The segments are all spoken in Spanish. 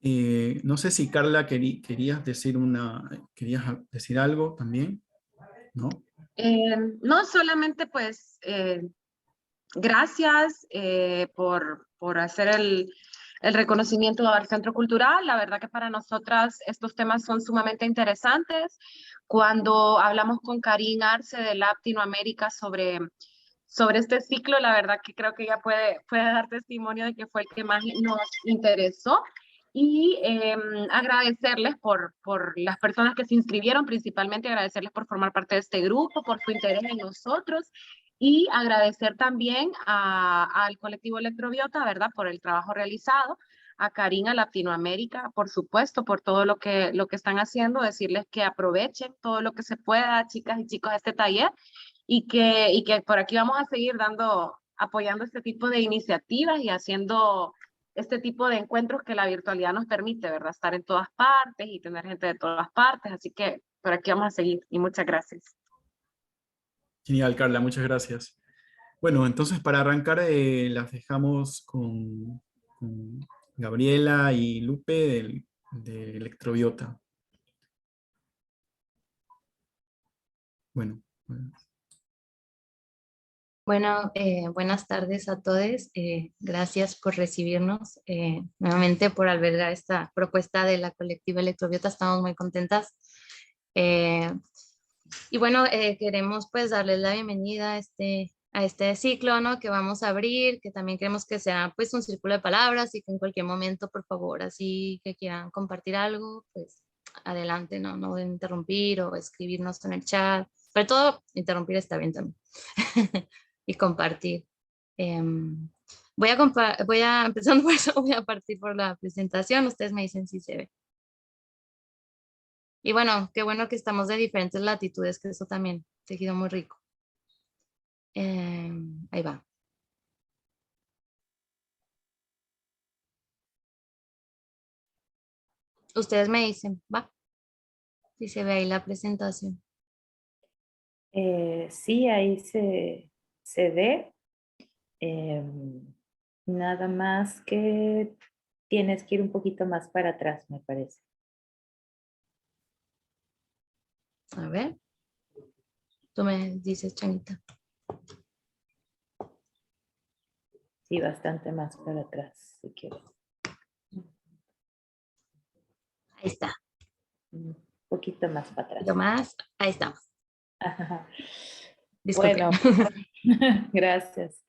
No sé si Carla querías decir algo también, ¿no? No, solamente pues gracias por hacer el reconocimiento al Centro Cultural. La verdad que para nosotras estos temas son sumamente interesantes. Cuando hablamos con Karine Arce de Latinoamérica sobre este ciclo, la verdad que creo que ella puede dar testimonio de que fue el que más nos interesó. Y agradecerles por las personas que se inscribieron, principalmente agradecerles por formar parte de este grupo, por su interés en nosotros y agradecer también al colectivo Electrobiota, ¿verdad? Por el trabajo realizado, a Karina Latinoamérica, por supuesto, por todo lo que están haciendo, decirles que aprovechen todo lo que se pueda, chicas y chicos, de este taller y que por aquí vamos a seguir apoyando este tipo de iniciativas y haciendo este tipo de encuentros que la virtualidad nos permite, ¿verdad? Estar en todas partes y tener gente de todas partes, así que por aquí vamos a seguir y muchas gracias. Genial, Carla, muchas gracias. Bueno, entonces para arrancar las dejamos con Gabriela y Lupe de Electrobiota. Bueno, bueno. Bueno, buenas tardes a todos. Gracias por recibirnos, nuevamente por albergar esta propuesta de la colectiva Electrobiota. Estamos muy contentas. Eh, y bueno, queremos pues darles la bienvenida a este ciclo, ¿no? Que vamos a abrir, que también queremos que sea pues un círculo de palabras y que en cualquier momento, por favor, así que quieran compartir algo, pues adelante, ¿no? No deben interrumpir o escribirnos en el chat. Sobre todo, interrumpir está bien también. Y compartir. Voy a, empezando por eso, voy a partir por la presentación. Ustedes me dicen si se ve. Y bueno, qué bueno que estamos de diferentes latitudes, que eso también tejido muy rico. Ahí va. Ustedes me dicen, va, si se ve ahí la presentación. Sí, ahí se ve. Nada más que tienes que ir un poquito más para atrás, me parece. A ver. Tú me dices, Chanita. Sí, bastante más para atrás, si quieres. Ahí está. Un poquito más para atrás. Lo más, ahí estamos. Ajá. Disculpen. Bueno, gracias.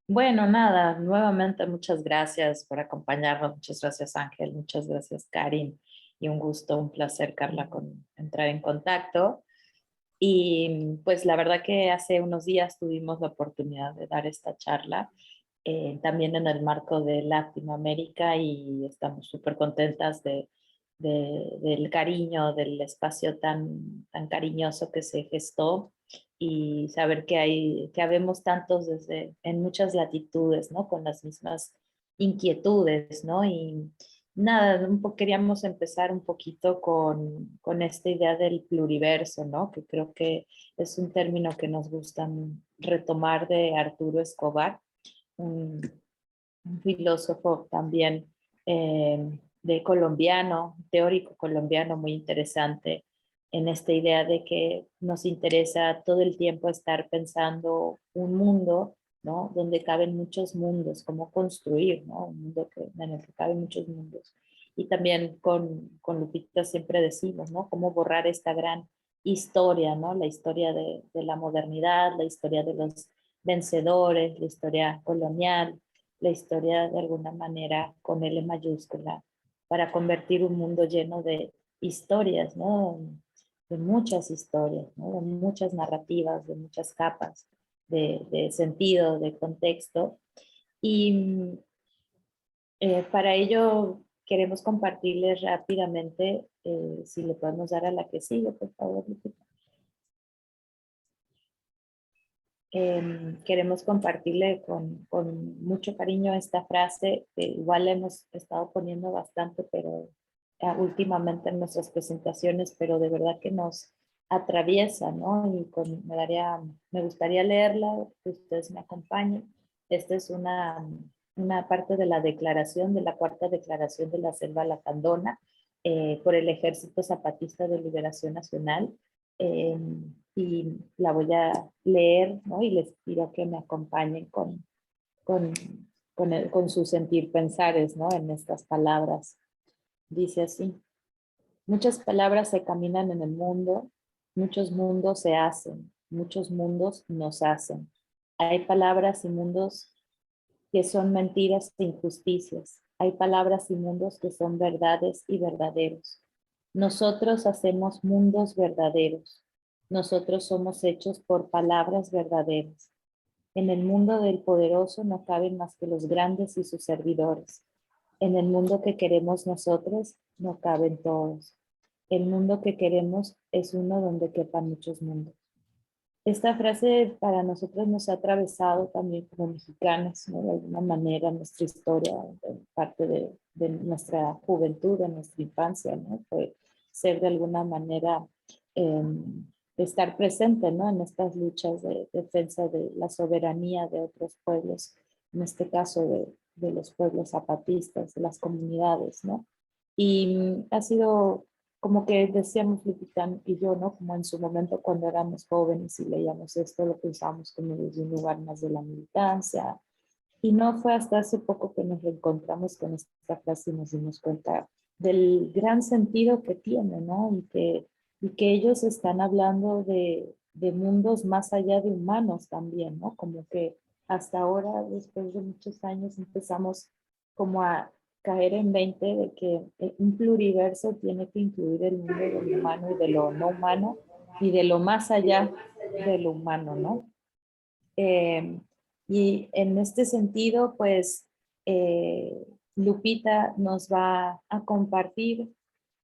Bueno, nada, nuevamente muchas gracias por acompañarnos. Muchas gracias, Ángel. Muchas gracias, Karin. Y un gusto, un placer, Carla, con entrar en contacto. Y pues la verdad que hace unos días tuvimos la oportunidad de dar esta charla, también en el marco de Latinoamérica, y estamos súper contentas del cariño, del espacio tan cariñoso que se gestó, y saber que habemos tantos en muchas latitudes, ¿no? Con las mismas inquietudes, ¿no? Y nada, queríamos empezar un poquito con esta idea del pluriverso, ¿no? Que creo que es un término que nos gusta retomar de Arturo Escobar, un, un filósofo también de colombiano, teórico colombiano muy interesante, en esta idea de que nos interesa todo el tiempo estar pensando un mundo, ¿no? Donde caben muchos mundos, cómo construir, ¿no? Un mundo en el que caben muchos mundos. Y también con Lupita siempre decimos, ¿no? Cómo borrar esta gran historia, ¿no? La historia de la modernidad, la historia de los vencedores, la historia colonial, la historia de alguna manera con L mayúscula, para convertir un mundo lleno de historias, ¿no? De muchas historias, ¿no? De muchas narrativas, de muchas capas de sentido, de contexto. Y para ello queremos compartirles rápidamente, si le podemos dar a la que sigue, por favor, Lupita. Queremos compartirle con mucho cariño esta frase, que igual hemos estado poniendo bastante, pero últimamente en nuestras presentaciones, pero de verdad que nos atraviesa, ¿no? Y me gustaría leerla, que ustedes me acompañen. Esta es una una parte de la declaración, de la cuarta declaración de la Selva Lacandona, por el Ejército Zapatista de Liberación Nacional. Y la voy a leer, ¿no? Y les pido que me acompañen con, con su sentir pensares, ¿no? En estas palabras. Dice así: muchas palabras se caminan en el mundo, muchos mundos se hacen, muchos mundos nos hacen. Hay palabras y mundos que son mentiras e injusticias. Hay palabras y mundos que son verdades y verdaderos. Nosotros hacemos mundos verdaderos. Nosotros somos hechos por palabras verdaderas. En el mundo del poderoso no caben más que los grandes y sus servidores. En el mundo que queremos nosotros no caben todos. El mundo que queremos es uno donde quepan muchos mundos. Esta frase para nosotros nos ha atravesado también como mexicanos, ¿no? De alguna manera nuestra historia, parte de nuestra juventud, de nuestra infancia, ¿no? Fue ser de alguna manera, estar presente, ¿no? En estas luchas de defensa de la soberanía de otros pueblos, en este caso de los pueblos zapatistas, de las comunidades, ¿no? Y ha sido como que decíamos Lupita y yo, ¿no? Como en su momento cuando éramos jóvenes y leíamos esto, lo pensábamos como desde un lugar más de la militancia. Y no fue hasta hace poco que nos reencontramos con esta frase y nos dimos cuenta del gran sentido que tiene, ¿no? Y que ellos están hablando de mundos más allá de humanos también, ¿no? Como que hasta ahora, después de muchos años, empezamos como a caer en 20 de que un pluriverso tiene que incluir el mundo de lo humano y de lo no humano y de lo más allá de lo humano, ¿no? Y en este sentido, pues, Lupita nos va a compartir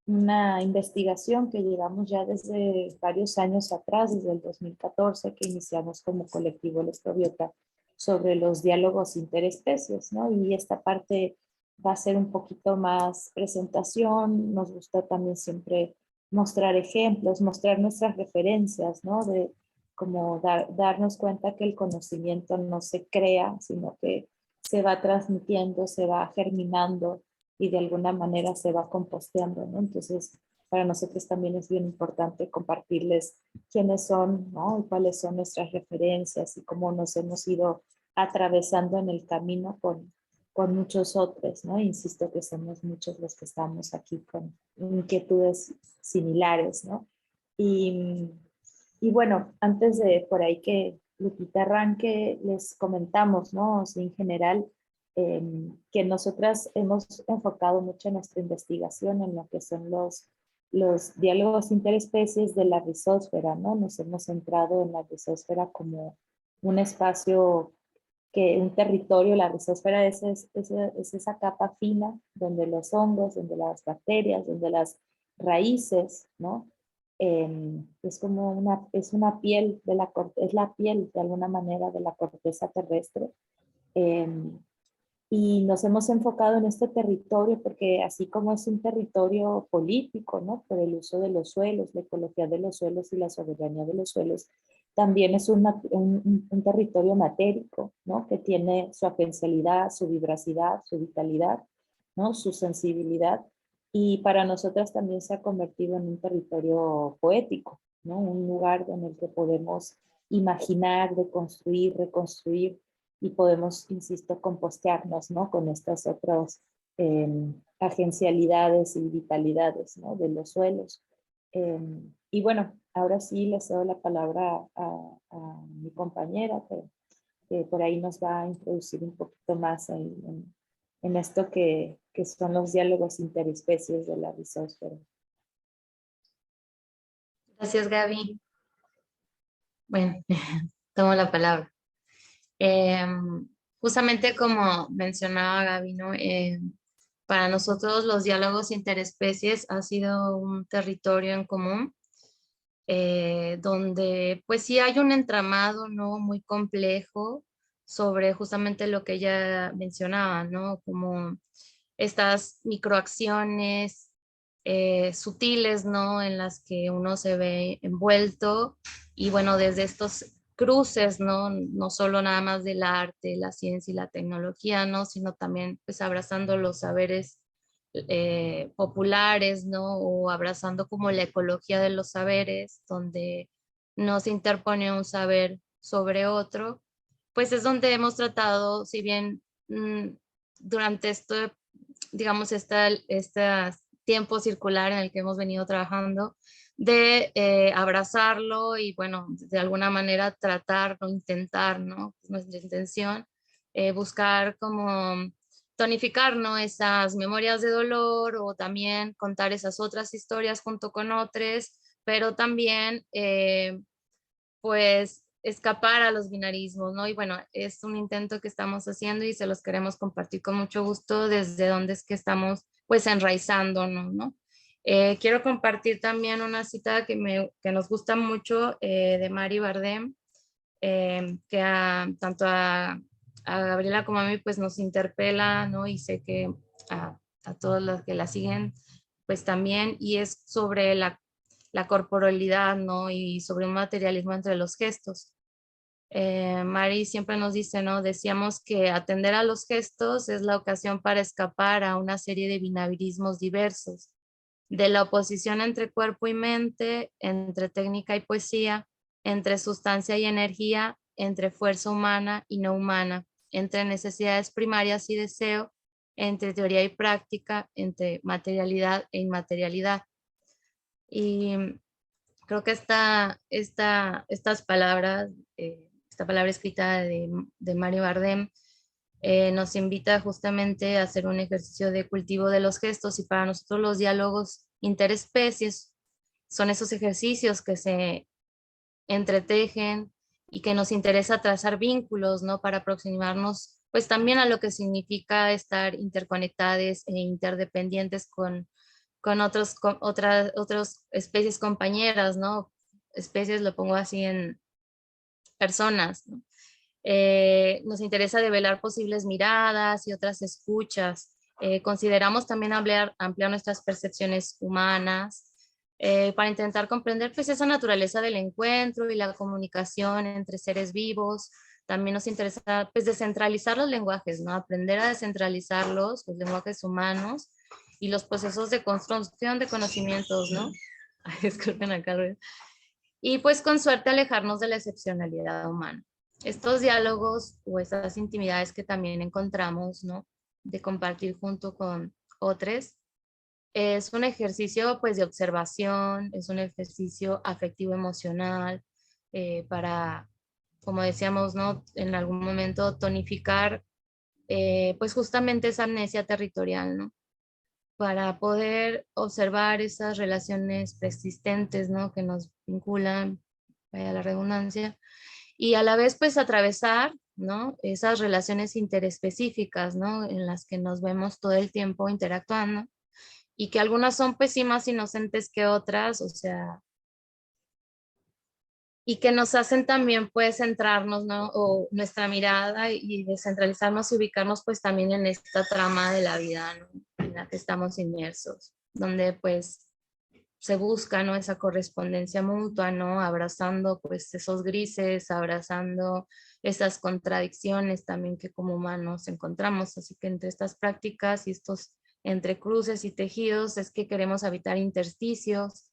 una investigación que llevamos ya desde varios años atrás, desde el 2014, que iniciamos como colectivo Electrobiota, sobre los diálogos interespecies, ¿no? Y esta parte va a ser un poquito más presentación, nos gusta también siempre mostrar ejemplos, mostrar nuestras referencias, ¿no? De como darnos cuenta que el conocimiento no se crea, sino que se va transmitiendo, se va germinando y de alguna manera se va composteando, ¿no? Entonces, para nosotros también es bien importante compartirles quiénes son, ¿no? Y cuáles son nuestras referencias y cómo nos hemos ido atravesando en el camino con muchos otros, ¿no? Insisto que somos muchos los que estamos aquí con inquietudes similares, ¿no? Y bueno, antes de por ahí que Lupita arranque, les comentamos, ¿no? O sea, en general, que nosotras hemos enfocado mucho nuestra investigación en lo que son los diálogos interespecies de la rizósfera, ¿no? Nos hemos centrado en la rizósfera como un espacio, un territorio. La rizósfera es esa capa fina donde los hongos, donde las bacterias, donde las raíces, ¿no? Es como una piel es la piel de alguna manera de la corteza terrestre. Y nos hemos enfocado en este territorio porque así como es un territorio político, ¿no? Por el uso de los suelos, la ecología de los suelos y la soberanía de los suelos, también es un territorio matérico, ¿no? Que tiene su agencialidad, su vibracidad, su vitalidad, ¿no? Su sensibilidad. Y para nosotras también se ha convertido en un territorio poético, ¿no? Un lugar en el que podemos imaginar, deconstruir, reconstruir, y podemos, insisto, compostearnos, ¿no? Con estas otras agencialidades y vitalidades, ¿no? De los suelos. Y bueno, ahora sí les doy la palabra a mi compañera que por ahí nos va a introducir un poquito más en esto que son los diálogos interespecies de la rizósfera. Gracias, Gaby. Bueno, tomo la palabra. Justamente como mencionaba Gaby, ¿no? Para nosotros los diálogos interespecies ha sido un territorio en común donde pues sí hay un entramado, ¿no? Muy complejo sobre justamente lo que ella mencionaba, ¿no? Como estas microacciones sutiles, ¿no? En las que uno se ve envuelto y bueno, desde estos cruces, ¿no? No solo nada más del arte, la ciencia y la tecnología, ¿no? Sino también pues abrazando los saberes populares, ¿no? O abrazando como la ecología de los saberes, donde no se interpone un saber sobre otro, pues es donde hemos tratado, si bien durante esto, digamos, este tiempo circular en el que hemos venido trabajando, de abrazarlo y, bueno, de alguna manera tratar o intentar, ¿no? Nuestra intención, buscar como tonificar, ¿no? Esas memorias de dolor o también contar esas otras historias junto con otras, pero también, pues, escapar a los binarismos, ¿no? Y bueno, es un intento que estamos haciendo y se los queremos compartir con mucho gusto desde donde es que estamos, pues, enraizándonos, ¿no? Quiero compartir también una cita que nos gusta mucho de Mari Bardem, que tanto a Gabriela como a mí pues nos interpela, ¿no? Y sé que a todos los que la siguen pues también, y es sobre la corporalidad, ¿no? Y sobre un materialismo entre los gestos. Mari siempre nos dice, ¿no? Decíamos que atender a los gestos es la ocasión para escapar a una serie de binarismos diversos, de la oposición entre cuerpo y mente, entre técnica y poesía, entre sustancia y energía, entre fuerza humana y no humana, entre necesidades primarias y deseo, entre teoría y práctica, entre materialidad e inmaterialidad. Y creo que estas palabras, esta palabra escrita de Mario Bardem, nos invita justamente a hacer un ejercicio de cultivo de los gestos, y para nosotros los diálogos interespecies son esos ejercicios que se entretejen y que nos interesa trazar vínculos, ¿no? Para aproximarnos pues también a lo que significa estar interconectadas e interdependientes con otras especies compañeras, ¿no? Especies lo pongo así en personas, ¿no? Nos interesa develar posibles miradas y otras escuchas. Consideramos también ampliar nuestras percepciones humanas para intentar comprender pues esa naturaleza del encuentro y la comunicación entre seres vivos. También nos interesa pues descentralizar los lenguajes, ¿no? Aprender a descentralizarlos, los lenguajes humanos y los procesos de construcción de conocimientos, ¿no? Ay, disculpen acá. Y pues con suerte alejarnos de la excepcionalidad humana. Estos diálogos o esas intimidades que también encontramos, ¿no? De compartir junto con otros, es un ejercicio pues de observación, es un ejercicio afectivo emocional para, como decíamos, ¿no? En algún momento tonificar pues justamente esa amnesia territorial, ¿no? Para poder observar esas relaciones persistentes, ¿no? Que nos vinculan, vaya la redundancia, y a la vez pues atravesar, ¿no? Esas relaciones interespecíficas, ¿no? En las que nos vemos todo el tiempo interactuando y que algunas son pues sí más inocentes que otras, o sea, y que nos hacen también pues centrarnos, ¿no? O nuestra mirada y descentralizarnos y ubicarnos pues también en esta trama de la vida, ¿no? En la que estamos inmersos, donde pues se busca, ¿no? Esa correspondencia mutua, ¿no? Abrazando pues esos grises, abrazando esas contradicciones también que como humanos encontramos. Así que entre estas prácticas y estos entrecruces y tejidos es que queremos habitar intersticios.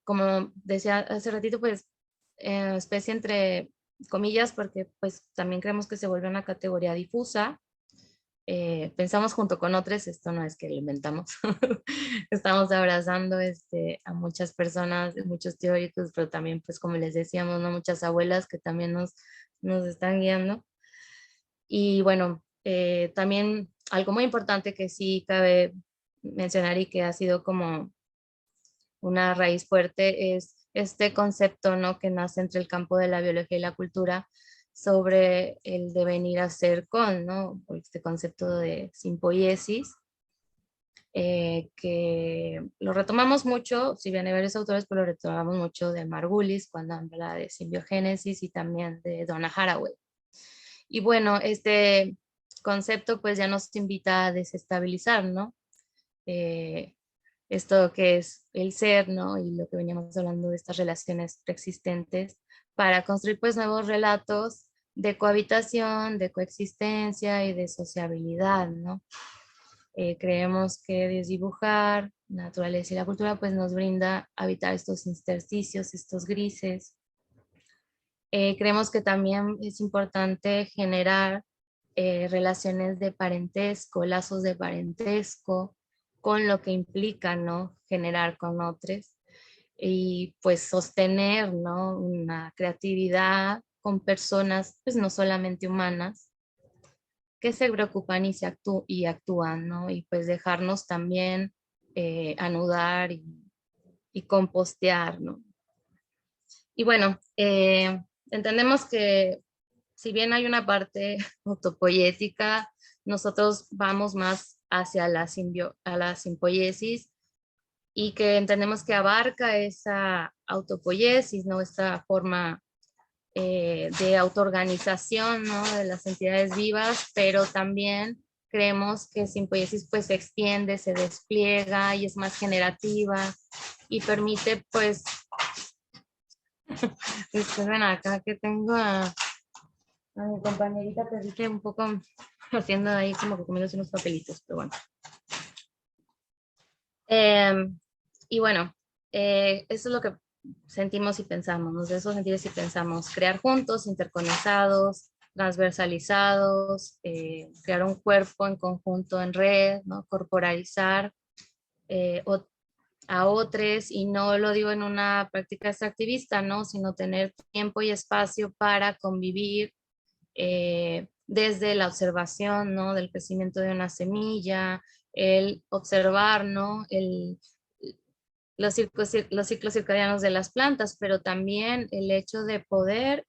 Como decía hace ratito, pues especie entre comillas, porque pues también creemos que se vuelve una categoría difusa. Pensamos junto con otros, esto no es que lo inventamos, estamos abrazando a muchas personas, muchos teóricos, pero también pues como les decíamos, ¿no? Muchas abuelas que también nos están guiando. Y bueno, también algo muy importante que sí cabe mencionar y que ha sido como una raíz fuerte es este concepto, ¿no? Que nace entre el campo de la biología y la cultura sobre el devenir a ser con, ¿no? Este concepto de simpoiesis, que lo retomamos mucho, si bien hay varios autores, pero lo retomamos mucho de Margulis cuando habla de simbiogénesis y también de Donna Haraway. Y bueno, este concepto pues ya nos invita a desestabilizar, ¿no? Esto que es el ser, ¿no? Y lo que veníamos hablando de estas relaciones preexistentes para construir pues nuevos relatos de cohabitación, de coexistencia y de sociabilidad, ¿no? Creemos que desdibujar, la naturaleza y la cultura pues nos brinda habitar estos intersticios, estos grises. Creemos que también es importante generar relaciones de parentesco, lazos de parentesco, con lo que implica, ¿no? Generar con otros y pues sostener, ¿no? Una creatividad con personas, pues no solamente humanas, que se preocupan y actúan, ¿no? Y pues dejarnos también anudar y compostear, ¿no? Y bueno, entendemos que si bien hay una parte autopoyética, nosotros vamos más hacia a la simpoiesis y que entendemos que abarca esa autopoiesis, ¿no? Esta forma de autoorganización, ¿no? De las entidades vivas, pero también creemos que simpoiesis pues se extiende, se despliega y es más generativa y permite pues, ven acá que tengo a mi compañerita que un poco haciendo ahí como que comiéndose unos papelitos, pero bueno. Y bueno, eso es lo que sentimos y pensamos, de esos sentidos y pensamos, crear juntos, interconectados, transversalizados, crear un cuerpo en conjunto en red, ¿no? Corporalizar a otros, y no lo digo en una práctica extractivista, ¿no? Sino tener tiempo y espacio para convivir desde la observación, ¿no? Del crecimiento de una semilla, el observar, ¿no? Los ciclos circadianos de las plantas, pero también el hecho de poder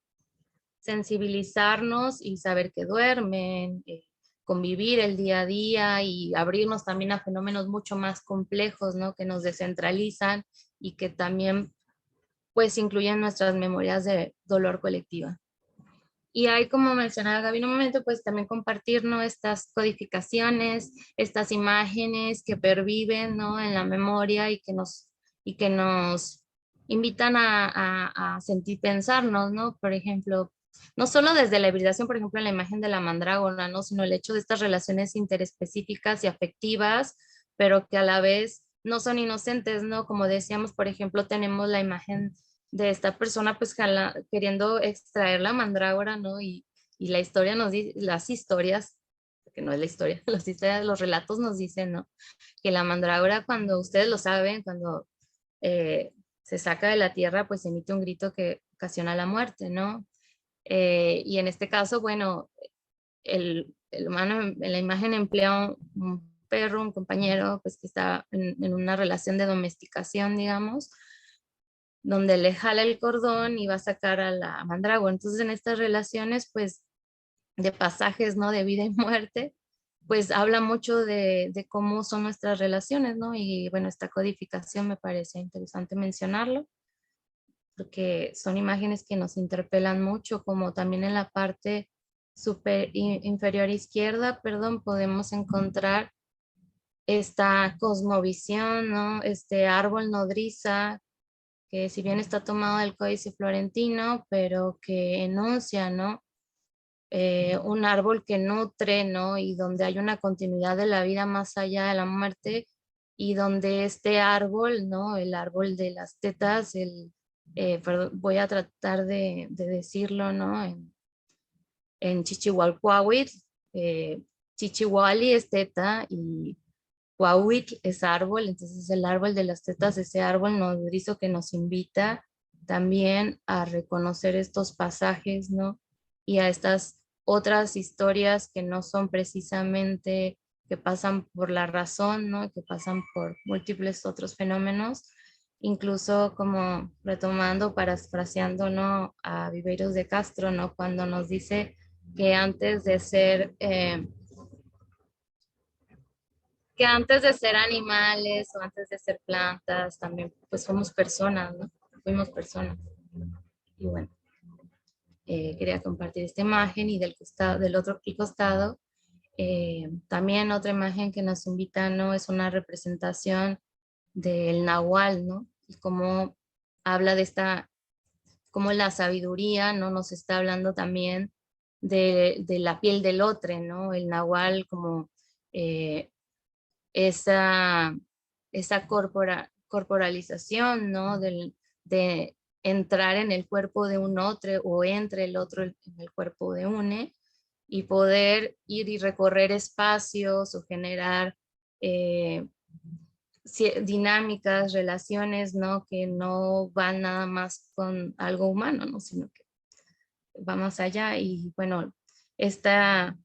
sensibilizarnos y saber que duermen, convivir el día a día y abrirnos también a fenómenos mucho más complejos, ¿no? Que nos descentralizan y que también pues incluyen nuestras memorias de dolor colectiva. Y hay, como mencionaba Gaby en un momento, pues también compartir, ¿no? Estas codificaciones, estas imágenes que perviven, ¿no? En la memoria y que nos invitan a sentir, pensarnos, ¿no? Por ejemplo, no solo desde la hibridación, por ejemplo, en la imagen de la mandrágora, ¿no? Sino el hecho de estas relaciones interespecíficas y afectivas, pero que a la vez no son inocentes, ¿no? Como decíamos, por ejemplo, tenemos la imagen de esta persona pues queriendo extraer la mandrágora, ¿no? Y la historia nos dice, las historias, que no es la historia, las historias, los relatos nos dicen, ¿no? Que la mandrágora, cuando ustedes lo saben, cuando se saca de la tierra, pues emite un grito que ocasiona la muerte, ¿no? Y en este caso, bueno, el humano en la imagen emplea un perro, un compañero, pues que está en una relación de domesticación, digamos, donde le jala el cordón y va a sacar a la mandrágora. Entonces, en estas relaciones, pues, de pasajes, ¿no? De vida y muerte, pues habla mucho de cómo son nuestras relaciones, ¿no? Y bueno, esta codificación me parece interesante mencionarlo, porque son imágenes que nos interpelan mucho, como también en la parte inferior izquierda, perdón, podemos encontrar esta cosmovisión, ¿no? Este árbol nodriza, que si bien está tomado del Códice Florentino, pero que enuncia, ¿no? Un árbol que nutre, ¿no? Y donde hay una continuidad de la vida más allá de la muerte, y donde este árbol, ¿no? El árbol de las tetas, perdón, voy a tratar de decirlo, ¿no? En Chichihualcoahuitl, Chichihuali es teta y Cuauhitl es árbol, entonces el árbol de las tetas, ese árbol nodrizo que nos invita también a reconocer estos pasajes, ¿no? Y a estas otras historias que no son precisamente, que pasan por la razón, ¿no? Que pasan por múltiples otros fenómenos, incluso como retomando, parafraseando, ¿no? A Viveiros de Castro, ¿no? Cuando nos dice que antes de ser animales o antes de ser plantas, también pues somos personas, ¿no? Fuimos personas. Y bueno, quería compartir esta imagen, y del otro costado, también otra imagen que nos invita, ¿no? Es una representación del nahual, ¿no? Y cómo habla de esta como la sabiduría, ¿no? Nos está hablando también de la piel del otro, ¿no? El nahual como eh, esa, esa corporalización, ¿no? De entrar en el cuerpo de un otro o entre el otro en el cuerpo de uno y poder ir y recorrer espacios o generar dinámicas, relaciones, ¿no? Que no van nada más con algo humano, ¿no? Sino que va más allá y bueno, esta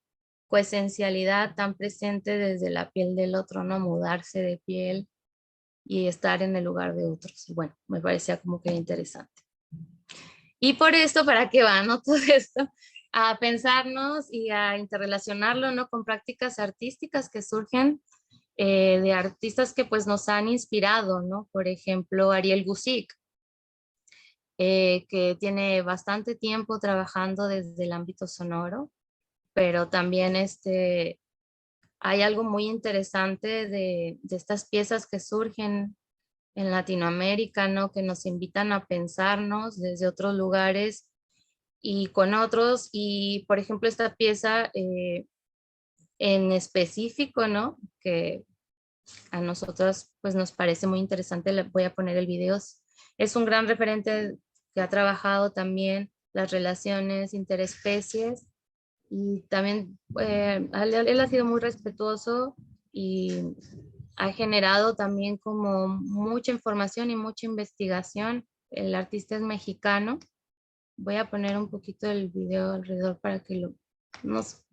coesencialidad tan presente desde la piel del otro, ¿no? Mudarse de piel y estar en el lugar de otros. Y bueno, me parecía como que interesante. Y por esto, ¿para qué va, no? Todo esto, a pensarnos y a interrelacionarlo, ¿no? Con prácticas artísticas que surgen de artistas que pues nos han inspirado, ¿no? Por ejemplo, Ariel Guzic, que tiene bastante tiempo trabajando desde el ámbito sonoro, pero también hay algo muy interesante de estas piezas que surgen en Latinoamérica, ¿no? Que nos invitan a pensarnos desde otros lugares y con otros. Y, por ejemplo, esta pieza en específico, ¿no? Que a nosotros pues nos parece muy interesante, le voy a poner el video. Es un gran referente que ha trabajado también las relaciones interespecies y también él ha sido muy respetuoso y ha generado también como mucha información y mucha investigación. El artista es mexicano. Voy a poner un poquito el video alrededor para que nos...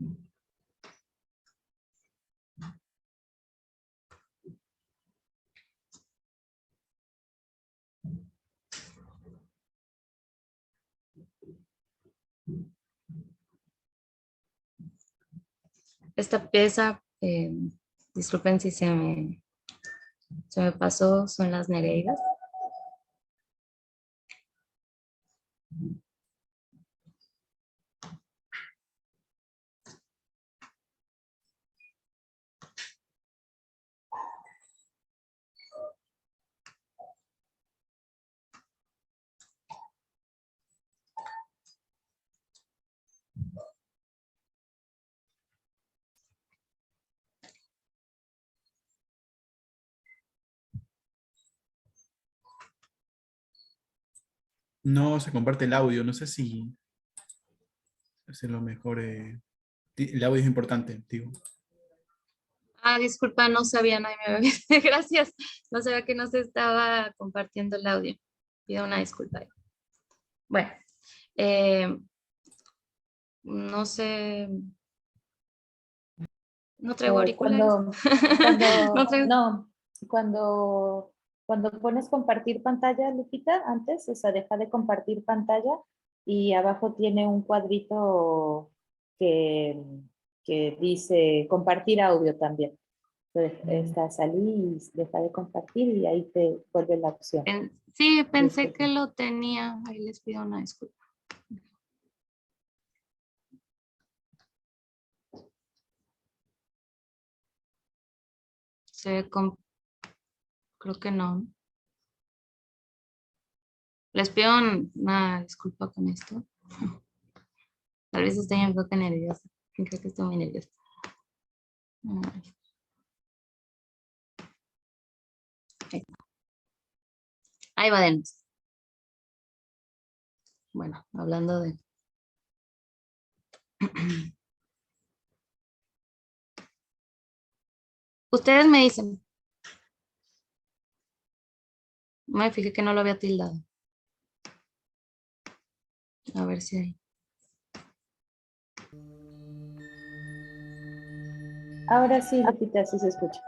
Esta pieza, disculpen si se me pasó, son las Nereidas. No se comparte el audio, no sé si es lo mejor. El audio es importante, digo. Ah, disculpa, no sabía, no me había... Gracias, no sabía que no se estaba compartiendo el audio. Pido una disculpa. Bueno, eh, no sé, no traigo auriculares. Cuando, cuando, No traigo... no, cuando pones compartir pantalla, Lupita, antes, o sea, deja de compartir pantalla y abajo tiene un cuadrito que, que dice compartir audio también. Entonces, está salir y deja de compartir y ahí te vuelve la opción. Sí, pensé que lo tenía. Ahí les pido una disculpa. Creo que no. Les pido una disculpa con esto. Tal vez estoy un poco nerviosa. Creo que estoy muy nerviosa. Ahí va de nuevo. Bueno, hablando de... Ustedes me dicen. Me fijé que no lo había tildado. A ver si hay. Ahora sí, Lupita, sí se escucha.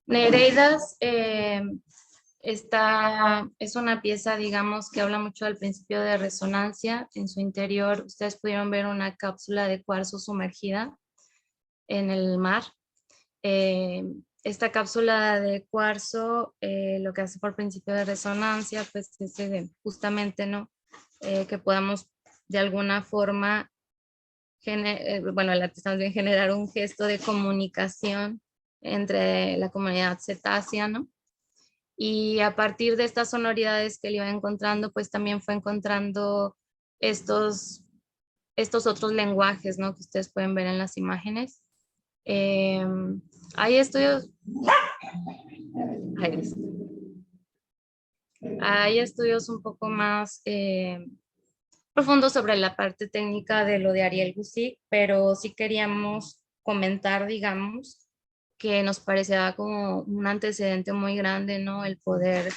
Nereidas es una pieza, digamos, que habla mucho del principio de resonancia. En su interior, ustedes pudieron ver una cápsula de cuarzo sumergida en el mar. Esta cápsula de cuarzo, lo que hace por principio de resonancia, pues es justamente, ¿no? Que podamos de alguna forma, bueno, la artesano de generar un gesto de comunicación entre la comunidad cetácea, ¿no? Y a partir de estas sonoridades que él iba encontrando, pues también fue encontrando estos otros lenguajes, ¿no? Que ustedes pueden ver en las imágenes. Hay estudios, hay estudios un poco más profundos sobre la parte técnica de lo de Ariel Gusick, pero sí queríamos comentar, digamos, que nos parecía como un antecedente muy grande, ¿no? El poder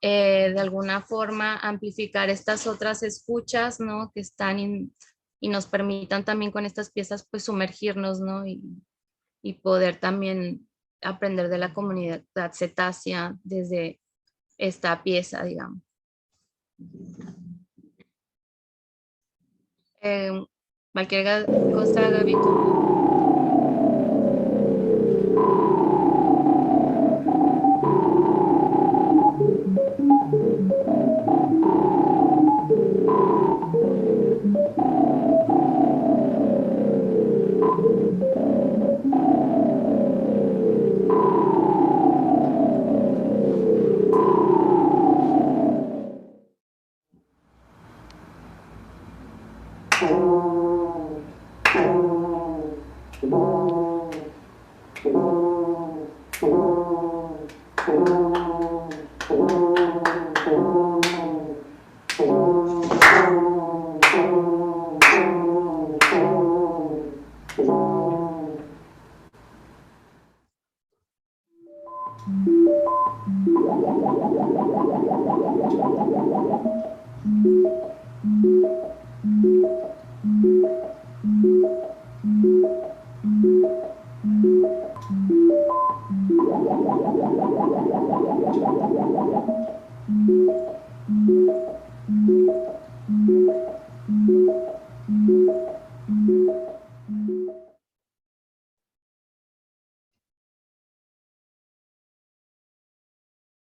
de alguna forma amplificar estas otras escuchas, ¿no? Que están y nos permitan también con estas piezas pues sumergirnos, ¿no? Y poder también aprender de la comunidad cetácea desde esta pieza, digamos. Cualquier cosa, Gaby, tú.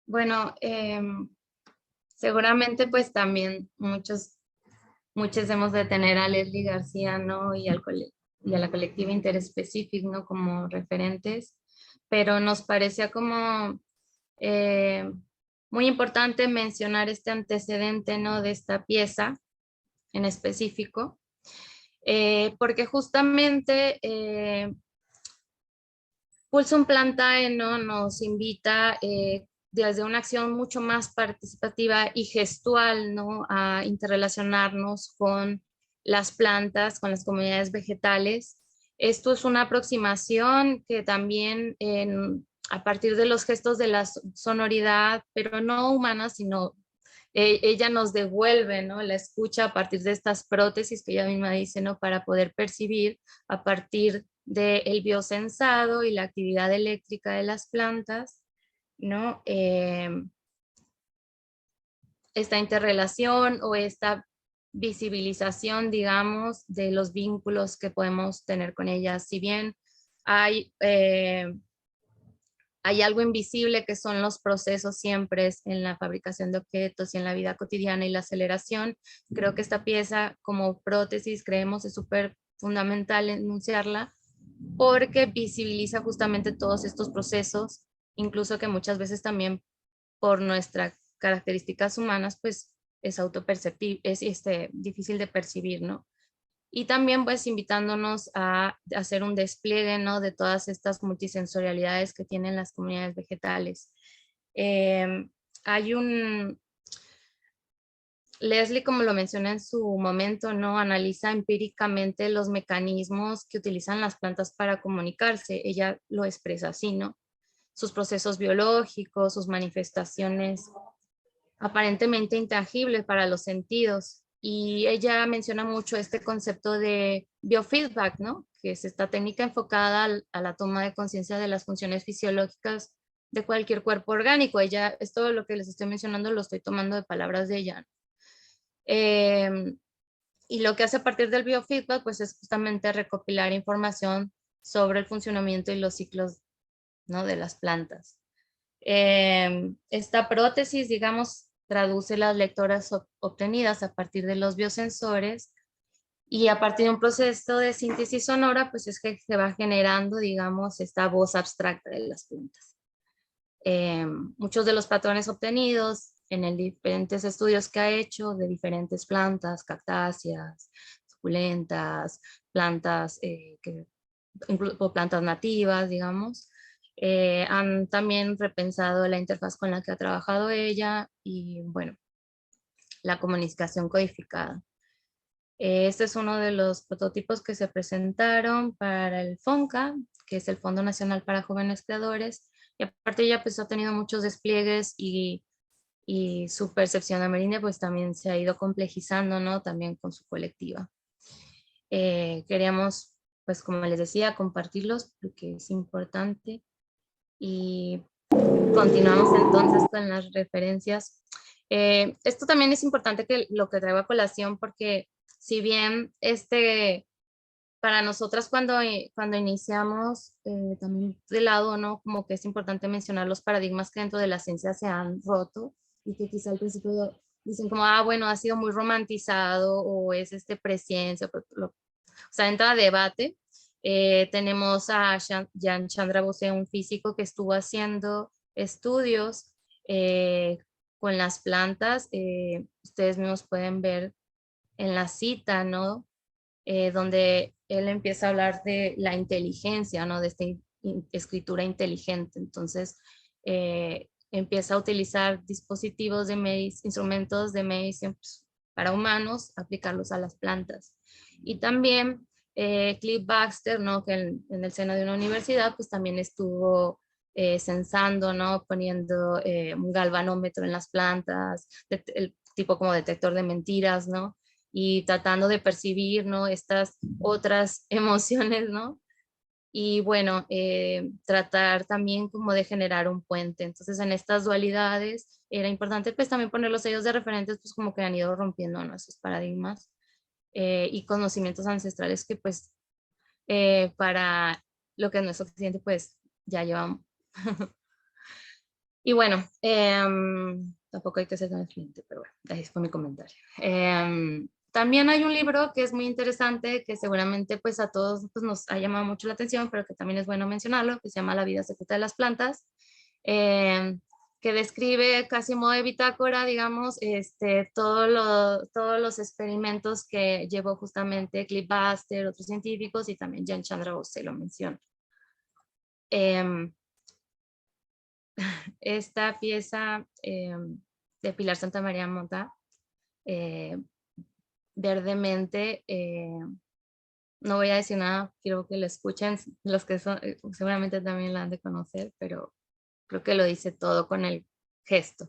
Bueno, seguramente pues también muchos hemos de tener a Leslie García, ¿no? Y a la colectiva Interespecífic, ¿no? Como referentes, pero nos parecía como muy importante mencionar este antecedente, ¿no? De esta pieza en específico, porque justamente Pulsum Plantae, ¿no? Nos invita desde una acción mucho más participativa y gestual, ¿no? A interrelacionarnos con las plantas, con las comunidades vegetales. Esto es una aproximación que también a partir de los gestos de la sonoridad, pero no humana, sino ella nos devuelve, ¿no? La escucha a partir de estas prótesis que ella misma dice, ¿no? Para poder percibir a partir del biosensado y la actividad eléctrica de las plantas, ¿no? Esta interrelación o esta visibilización, digamos, de los vínculos que podemos tener con ellas. Si bien hay algo invisible que son los procesos siempre en la fabricación de objetos y en la vida cotidiana y la aceleración, creo que esta pieza como prótesis creemos es súper fundamental enunciarla porque visibiliza justamente todos estos procesos, incluso que muchas veces también por nuestras características humanas, pues es autoperceptible, es difícil de percibir, ¿no? Y también pues invitándonos a hacer un despliegue, ¿no? De todas estas multisensorialidades que tienen las comunidades vegetales. Hay Leslie, como lo mencioné en su momento, ¿no? Analiza empíricamente los mecanismos que utilizan las plantas para comunicarse. Ella lo expresa así, ¿no? Sus procesos biológicos, sus manifestaciones aparentemente intangibles para los sentidos, Y ella menciona mucho este concepto de biofeedback, ¿no? Que es esta técnica enfocada a la toma de conciencia de las funciones fisiológicas de cualquier cuerpo orgánico. Ella, es todo lo que les estoy mencionando, lo estoy tomando de palabras de ella. Y lo que hace a partir del biofeedback, pues es justamente recopilar información sobre el funcionamiento y los ciclos, ¿no?, de las plantas. Esta prótesis, digamos, traduce las lectoras obtenidas a partir de los biosensores, y a partir de un proceso de síntesis sonora, pues es que se va generando, digamos, esta voz abstracta de las plantas. Muchos de los patrones obtenidos en el diferentes estudios que ha hecho de diferentes plantas, cactáceas, suculentas, plantas, o plantas nativas, digamos, han también repensado la interfaz con la que ha trabajado ella y, bueno, la comunicación codificada. Este es uno de los prototipos que se presentaron para el FONCA, que es el Fondo Nacional para Jóvenes Creadores, y aparte ella pues ha tenido muchos despliegues y su percepción amerindia pues también se ha ido complejizando, ¿no?, también con su colectiva. Queríamos, pues como les decía, compartirlos porque es importante. Y continuamos entonces con las referencias. Esto también es importante que lo que traigo a colación, porque si bien para nosotras cuando iniciamos, también de lado, ¿no?, como que es importante mencionar los paradigmas que dentro de la ciencia se han roto y que quizá al principio dicen como, bueno, ha sido muy romantizado o es presciencia, o sea, entra a debate. Tenemos a Jan Chandra Bose, un físico que estuvo haciendo estudios con las plantas. Ustedes mismos pueden ver en la cita, ¿no?, donde él empieza a hablar de la inteligencia, ¿no?, de esta escritura inteligente. Entonces, empieza a utilizar dispositivos instrumentos de medición pues, para humanos, aplicarlos a las plantas. Y también Cliff Baxter, ¿no?, que en el seno de una universidad, pues también estuvo censando, ¿no?, poniendo un galvanómetro en las plantas, el tipo como detector de mentiras, ¿no?, y tratando de percibir, ¿no?, estas otras emociones, ¿no? Y bueno, tratar también como de generar un puente. Entonces en estas dualidades era importante pues también poner los sellos de referentes, pues como que han ido rompiendo, ¿no?, esos paradigmas y conocimientos ancestrales que pues para lo que no es occidente pues ya llevamos. Y bueno, tampoco hay que ser tan excelente, pero bueno, ahí fue mi comentario. También hay un libro que es muy interesante, que seguramente pues a todos pues, nos ha llamado mucho la atención, pero que también es bueno mencionarlo, que se llama La vida secreta de las plantas, que describe casi en modo de bitácora, digamos, todos los experimentos que llevó justamente Cliff Baxter, otros científicos, y también Jan Chandra Bose lo menciona. Esta pieza de Pilar Santamaría Mota, verdemente, no voy a decir nada, quiero que lo escuchen, los que son, seguramente también la han de conocer, pero creo que lo dice todo con el gesto.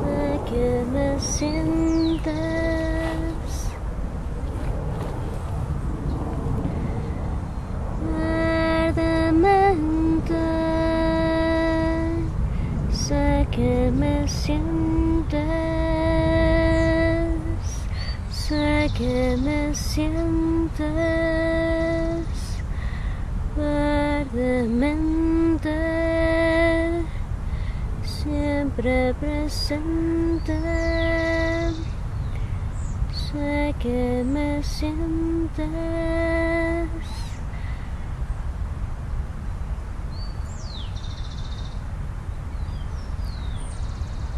Sé que me sientes, verdemente, sé que me sientes, sé que me sientes, verdemente, siempre presente, sé que me sientes,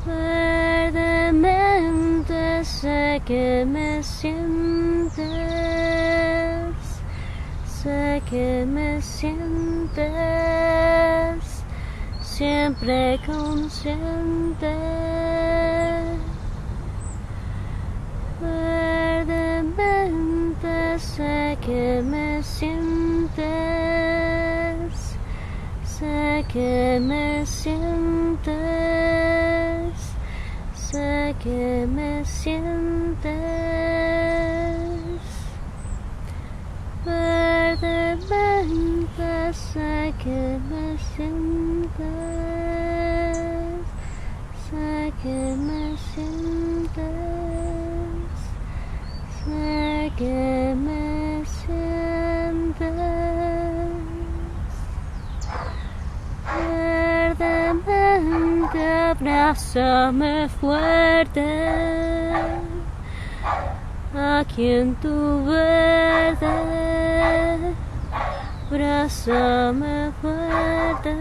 verdemente, sé que me sientes, sé que me sientes, siempre consciente. Verdemente sé que me sientes, sé que me sientes, sé que me sientes. Verdemente sé que me sientes, sé que me sientes, sé que me sientes. Verdemente abrázame fuerte, aquí en tu verde, abrázame fuerte.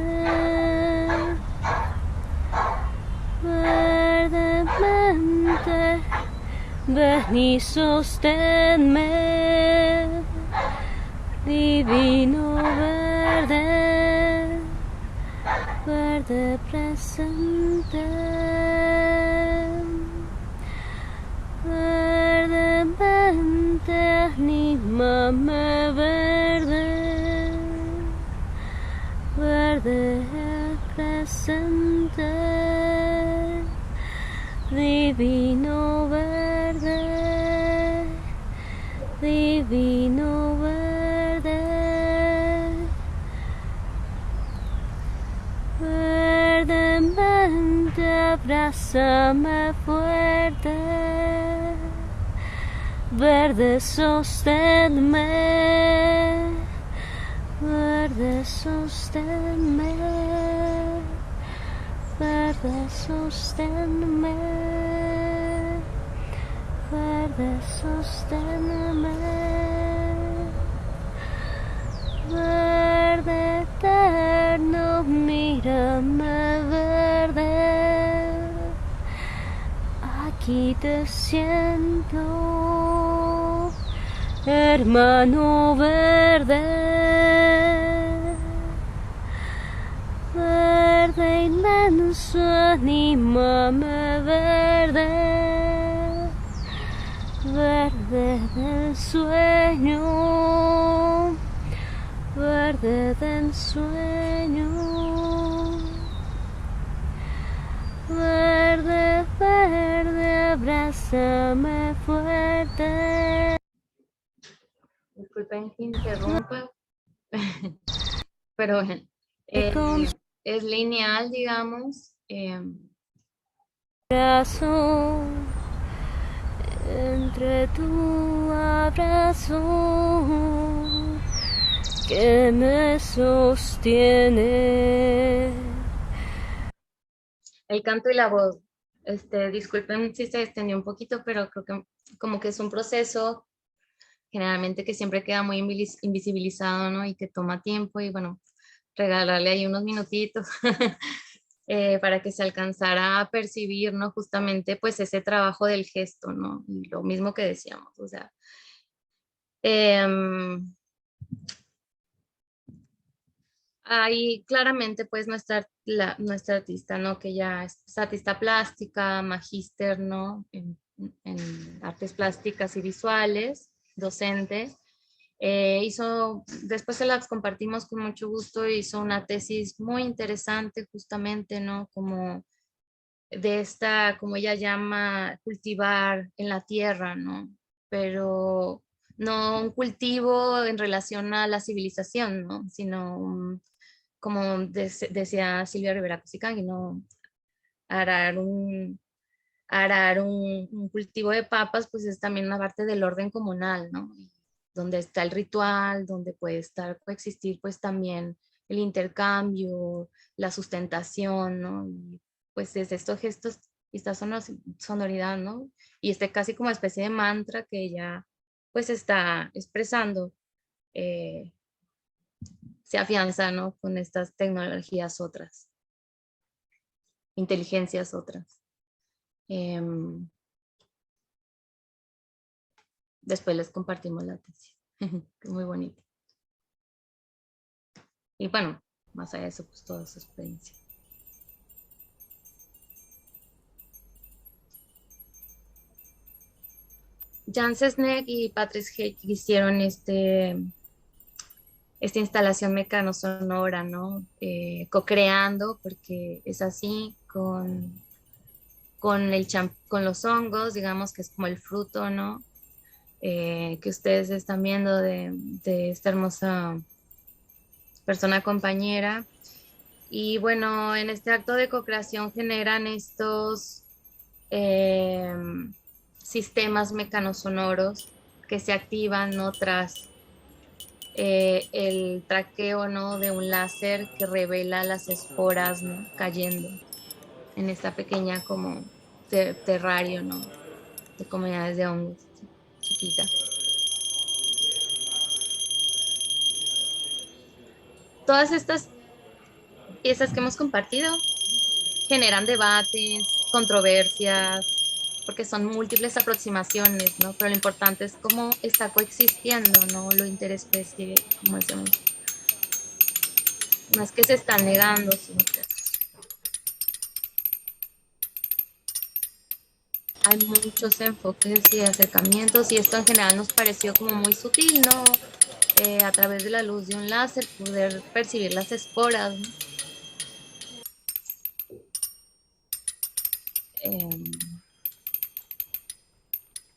Verdemente, ven y sosténme, divino verde, verde presente. Verdemente, anímame verde, verde presente. Divino verde, divino verde, verdemente abrázame fuerte, verde sosténme, verde sosténme, verde sosténme, verde sosténme, verde eterno, mírame verde, aquí te siento, hermano verde, verde inmenso, anímame verde, verde del sueño, verde del sueño, verde, verde, abrázame fuerte. Disculpen que interrumpa, pero es lineal, digamos. Abrazo, entre tu abrazo que me sostiene. El canto y la voz. Disculpen si se extendió un poquito, pero creo que como que es un proceso generalmente que siempre queda muy invisibilizado, ¿no? Y que toma tiempo y bueno, regalarle ahí unos minutitos para que se alcanzara a percibir, ¿no? Justamente pues ese trabajo del gesto, ¿no? Y lo mismo que decíamos, o sea, ahí claramente pues nuestra artista, ¿no? Que ya es artista plástica, magíster, ¿no? En artes plásticas y visuales, docente. Después se las compartimos con mucho gusto, hizo una tesis muy interesante justamente, ¿no? Como de esta, como ella llama, cultivar en la tierra, ¿no? Pero no un cultivo en relación a la civilización, ¿no? Sino como decía Silvia Rivera Cosicagui, ¿no? Arar un cultivo de papas, pues es también una parte del orden comunal, ¿no? Donde está el ritual, donde puede estar, coexistir, pues también el intercambio, la sustentación, ¿no? Y pues es estos gestos y esta sonoridad, ¿no? Y casi como especie de mantra que ella pues está expresando, se afianza, ¿no? Con estas tecnologías otras, inteligencias otras. Después les compartimos la tesis. Muy bonito. Y bueno, más allá de eso, pues toda su experiencia. Jan Sesnek y Patrice Heck hicieron esta instalación mecano-sonora, ¿no? Co-creando, porque es así, con los hongos, digamos que es como el fruto, ¿no? Que ustedes están viendo de esta hermosa persona compañera. Y bueno, en este acto de co-creación generan estos sistemas mecanosonoros que se activan, ¿no? Tras el traqueo, ¿no? De un láser que revela las esporas, ¿no? Cayendo en esta pequeña como terrario, ¿no? De comunidades de hongos chiquita. Todas estas piezas que hemos compartido generan debates, controversias, porque son múltiples aproximaciones, ¿no? Pero lo importante es cómo está coexistiendo, ¿no? Lo interespecie, como decimos. No es que se están negando, sino que hay muchos enfoques y acercamientos, y esto en general nos pareció como muy sutil, ¿no? A través de la luz de un láser poder percibir las esporas, ¿no?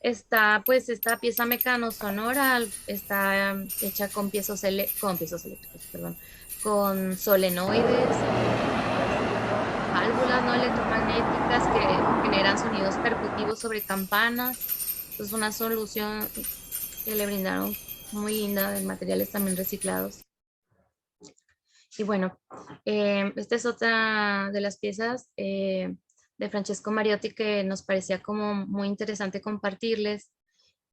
Está pues esta pieza mecano-sonora, está hecha con piezos eléctricos, perdón, con solenoides, válvulas no electromagnéticas que generan sonidos percutivos sobre campanas. Es una solución que le brindaron muy linda, de materiales también reciclados. Y bueno, esta es otra de las piezas de Francesco Mariotti que nos parecía como muy interesante compartirles.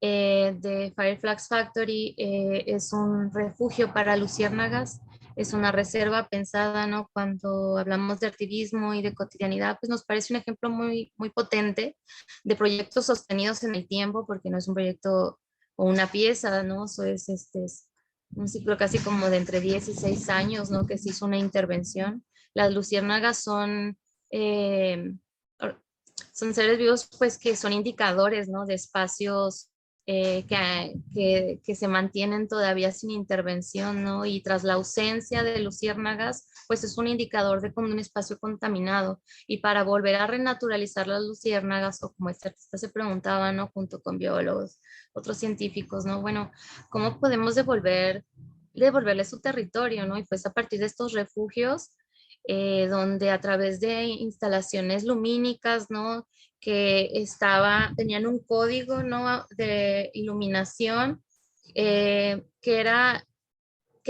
De Fireflies Factory es un refugio para luciérnagas, es una reserva pensada, ¿no? Cuando hablamos de activismo y de cotidianidad, pues nos parece un ejemplo muy, muy potente de proyectos sostenidos en el tiempo, porque no es un proyecto o una pieza, ¿no? Eso es un ciclo casi como de entre 10 y 6 años, ¿no? Que se hizo una intervención. Las luciérnagas eh, son seres vivos, pues, que son indicadores, ¿no? De espacios que se mantienen todavía sin intervención, ¿no? Y tras la ausencia de luciérnagas, pues es un indicador de como un espacio contaminado. Y para volver a renaturalizar las luciérnagas, o como este artista se preguntaba, ¿no? Junto con biólogos, otros científicos, ¿no? Bueno, ¿cómo podemos devolverle su territorio, ¿no? Y pues a partir de estos refugios, donde a través de instalaciones lumínicas, ¿no? Que tenían un código, ¿no? De iluminación que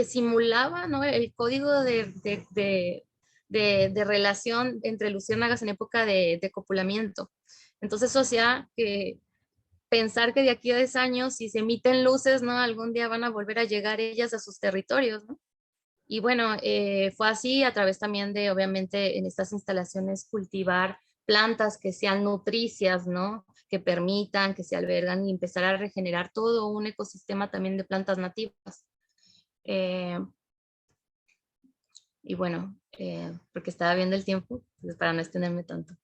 simulaba, ¿no? El código de relación entre luciérnagas en época de copulamiento. Entonces, eso hacía que pensar que de aquí a 10 años, si se emiten luces, ¿no? Algún día van a volver a llegar ellas a sus territorios, ¿no? Y bueno, fue así a través también de, obviamente, en estas instalaciones cultivar plantas que sean nutricias, ¿no? Que permitan, que se albergan y empezar a regenerar todo un ecosistema también de plantas nativas. Y bueno, porque estaba viendo el tiempo, pues para no extenderme tanto.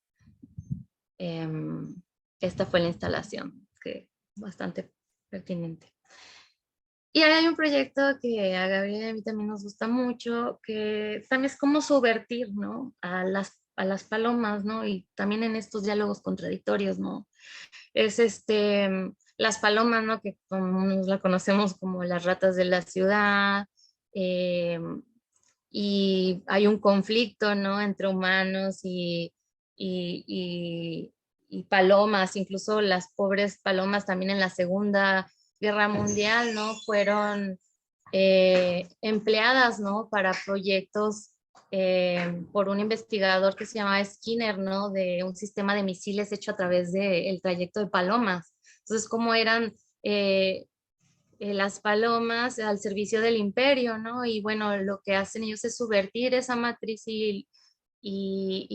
Esta fue la instalación, que bastante pertinente. Y hay un proyecto que a Gabriel y a mí también nos gusta mucho, que también es como subvertir, ¿no? A las palomas, ¿no? Y también en estos diálogos contradictorios, ¿no? Es las palomas, ¿no? Que como nos la conocemos como las ratas de la ciudad, y hay un conflicto, ¿no? Entre humanos y palomas, incluso las pobres palomas también en la Segunda Guerra Mundial, ¿no? Fueron empleadas, ¿no? Para proyectos por un investigador que se llamaba Skinner, ¿no? De un sistema de misiles hecho a través del trayecto de palomas. Entonces, cómo eran las palomas al servicio del imperio, ¿no? Y bueno, lo que hacen ellos es subvertir esa matriz y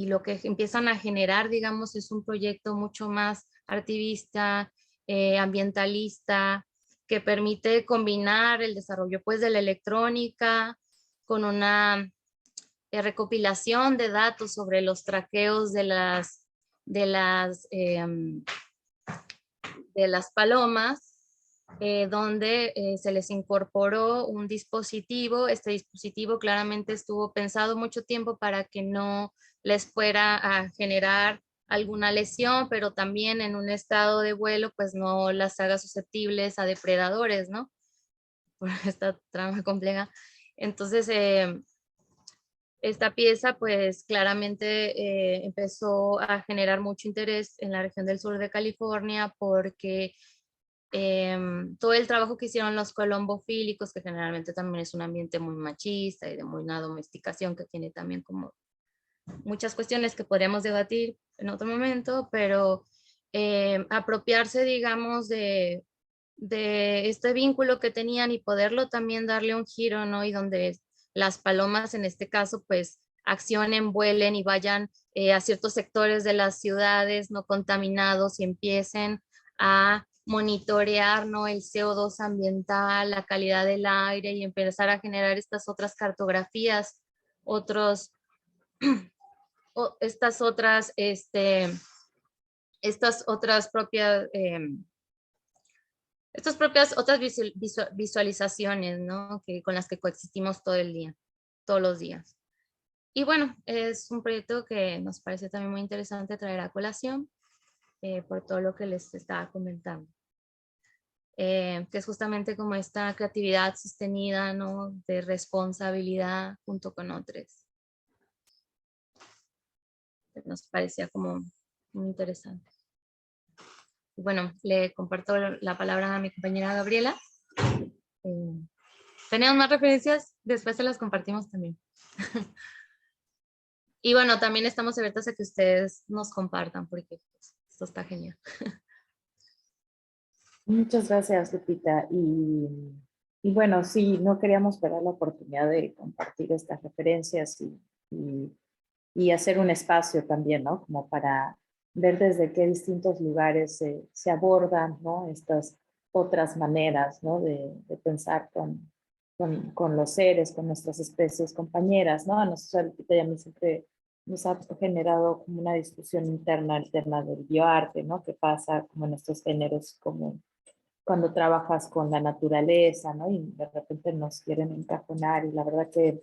lo que empiezan a generar, digamos, es un proyecto mucho más activista, ambientalista, que permite combinar el desarrollo pues de la electrónica con una recopilación de datos sobre los traqueos de las palomas, donde se les incorporó un dispositivo. Este dispositivo claramente estuvo pensado mucho tiempo para que no les fuera a generar alguna lesión, pero también en un estado de vuelo, pues no las haga susceptibles a depredadores, ¿no? Por esta trama compleja. Entonces, esta pieza, pues claramente empezó a generar mucho interés en la región del sur de California porque todo el trabajo que hicieron los colombofílicos, que generalmente también es un ambiente muy machista y de muy una domesticación que tiene también como muchas cuestiones que podríamos debatir en otro momento, pero apropiarse, digamos, de este vínculo que tenían y poderlo también darle un giro, ¿no? Y donde las palomas en este caso pues accionen, vuelen y vayan a ciertos sectores de las ciudades no contaminados y empiecen a monitorear, ¿no? El CO2 ambiental, la calidad del aire y empezar a generar estas otras cartografías, estas otras propias estas propias otras visualizaciones, ¿no? Con las que coexistimos todo el día, todos los días. Y bueno, es un proyecto que nos parece también muy interesante traer a colación por todo lo que les estaba comentando. Que es justamente como esta creatividad sostenida, ¿no? De responsabilidad junto con otros. Nos parecía como muy interesante. Bueno, le comparto la palabra a mi compañera Gabriela. Tenemos más referencias, después se las compartimos también. Y bueno, también estamos abiertos a que ustedes nos compartan, porque pues, esto está genial. Muchas gracias, Lupita. Y bueno, sí, no queríamos perder la oportunidad de compartir estas referencias y hacer un espacio también, ¿no? Como para ver desde qué distintos lugares se abordan, ¿no? Estas otras maneras, ¿no? De pensar con los seres, con nuestras especies compañeras, ¿no? A nosotros, Lupita y a mí siempre nos ha generado como una discusión interna el tema del bioarte, ¿no? ¿Qué pasa como en estos géneros, como cuando trabajas con la naturaleza, ¿no? Y de repente nos quieren encajonar y la verdad que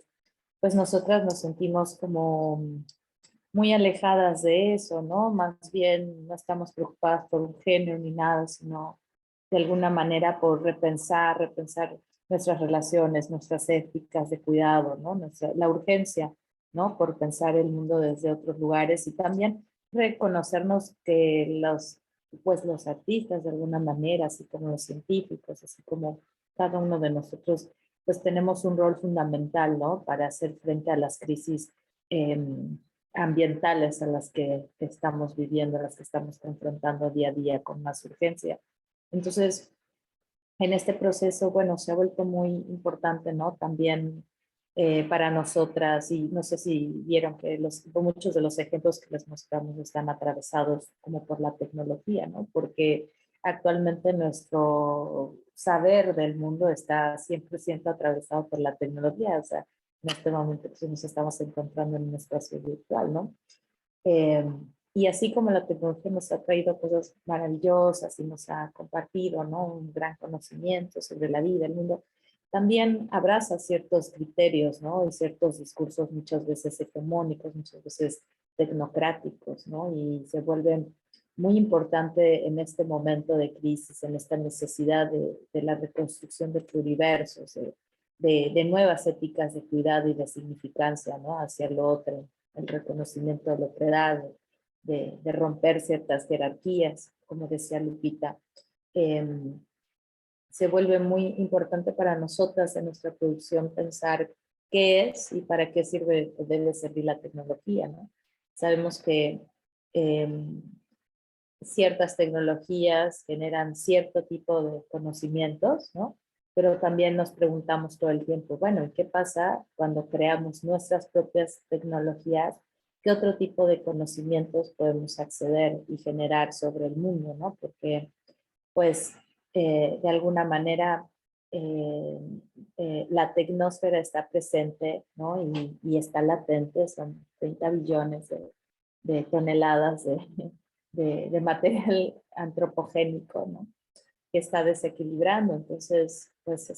pues nosotras nos sentimos como muy alejadas de eso, ¿no? Más bien no estamos preocupadas por un género ni nada, sino de alguna manera por repensar nuestras relaciones, nuestras éticas de cuidado, ¿no? La urgencia, ¿no? Por pensar el mundo desde otros lugares y también reconocernos que los artistas de alguna manera, así como los científicos, así como cada uno de nosotros, pues tenemos un rol fundamental, ¿no? Para hacer frente a las crisis ambientales a las que estamos viviendo, a las que estamos confrontando día a día con más urgencia. Entonces, en este proceso, bueno, se ha vuelto muy importante, ¿no? También para nosotras, y no sé si vieron que muchos de los ejemplos que les mostramos están atravesados como por la tecnología, ¿no? Porque actualmente nuestro saber del mundo está 100% atravesado por la tecnología, o sea, en este momento pues, nos estamos encontrando en un espacio virtual, ¿no? Y así como la tecnología nos ha traído cosas maravillosas y nos ha compartido, ¿no? Un gran conocimiento sobre la vida, el mundo, también abraza ciertos criterios, ¿no? Y ciertos discursos muchas veces hegemónicos, muchas veces tecnocráticos, ¿no? Y se vuelven muy importante en este momento de crisis, en esta necesidad de la reconstrucción de pluriversos, de nuevas éticas de cuidado y de significancia, ¿no? Hacia lo otro, el reconocimiento de la otredad, de romper ciertas jerarquías, como decía Lupita. Se vuelve muy importante para nosotras en nuestra producción pensar qué es y para qué sirve o debe servir la tecnología, ¿no? Sabemos que ciertas tecnologías generan cierto tipo de conocimientos, ¿no? Pero también nos preguntamos todo el tiempo, bueno, ¿y qué pasa cuando creamos nuestras propias tecnologías? ¿Qué otro tipo de conocimientos podemos acceder y generar sobre el mundo, ¿no? Porque, pues, de alguna manera la tecnosfera está presente, ¿no? Y está latente, son 30 billones de toneladas de material antropogénico, ¿no? Que está desequilibrando. Entonces, pues,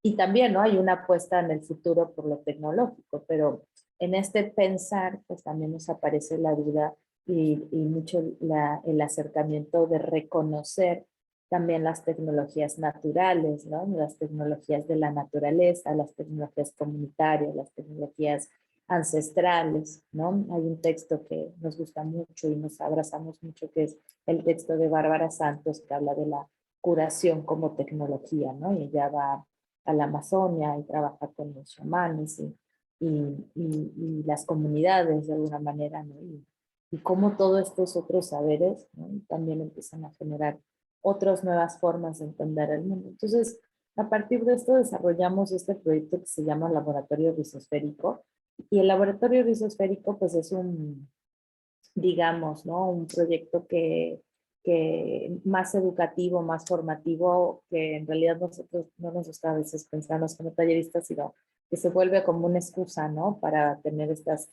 y también, ¿no? Hay una apuesta en el futuro por lo tecnológico, pero en este pensar, pues también nos aparece la duda y mucho el acercamiento de reconocer también las tecnologías naturales, ¿no? Las tecnologías de la naturaleza, las tecnologías comunitarias, las tecnologías ancestrales, ¿no? Hay un texto que nos gusta mucho y nos abrazamos mucho, que es el texto de Bárbara Santos, que habla de la curación como tecnología, ¿no? Y ella va a la Amazonia y trabaja con los chamanes y las comunidades de alguna manera, ¿no? Y cómo todos estos otros saberes, ¿no? También empiezan a generar otras nuevas formas de entender el mundo. Entonces, a partir de esto desarrollamos este proyecto que se llama Laboratorio Rizosférico, y el Laboratorio Rizosférico pues es un, digamos, ¿no? Un proyecto que más educativo, más formativo, que en realidad nosotros no nos gusta a veces pensarnos como talleristas, sino que se vuelve como una excusa, ¿no? Para tener estas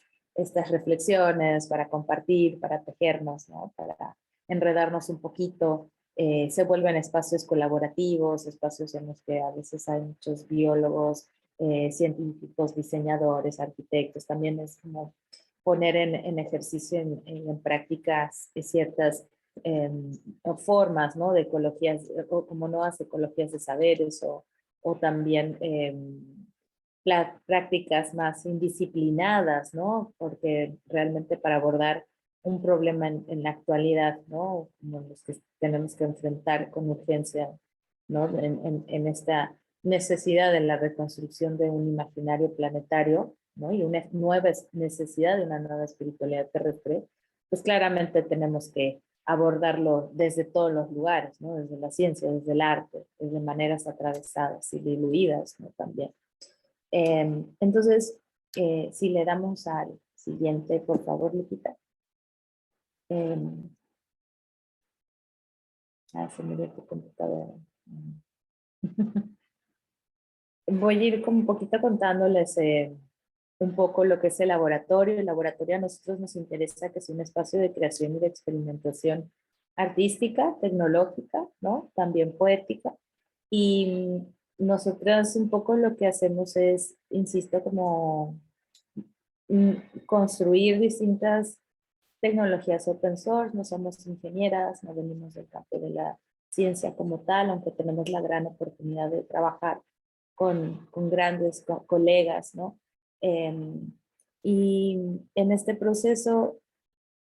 reflexiones, para compartir, para tejernos, ¿no? Para enredarnos un poquito. Se vuelven espacios colaborativos, espacios en los que a veces hay muchos biólogos, científicos, diseñadores, arquitectos. También es como poner en ejercicio, en prácticas ciertas formas, ¿no? De ecologías, o como nuevas ecologías de saberes, o también prácticas más indisciplinadas, ¿no? Porque realmente para abordar un problema en la actualidad, ¿no? Como los que tenemos que enfrentar con urgencia, ¿no? En esta necesidad de la reconstrucción de un imaginario planetario, ¿no? Y una nueva necesidad de una nueva espiritualidad terrestre, pues claramente tenemos que abordarlo desde todos los lugares, ¿no? Desde la ciencia, desde el arte, desde maneras atravesadas y diluidas, ¿no? También. Entonces, si le damos al siguiente, por favor, Lupita. Se me dio tu computadora. Voy a ir como un poquito contándoles un poco lo que es el laboratorio. El laboratorio a nosotros nos interesa que es un espacio de creación y de experimentación artística, tecnológica, ¿no? También poética. Y nosotras un poco lo que hacemos es, insisto, como construir distintas tecnologías open source. No somos ingenieras, no venimos del campo de la ciencia como tal, aunque tenemos la gran oportunidad de trabajar con grandes colegas, ¿no? Y en este proceso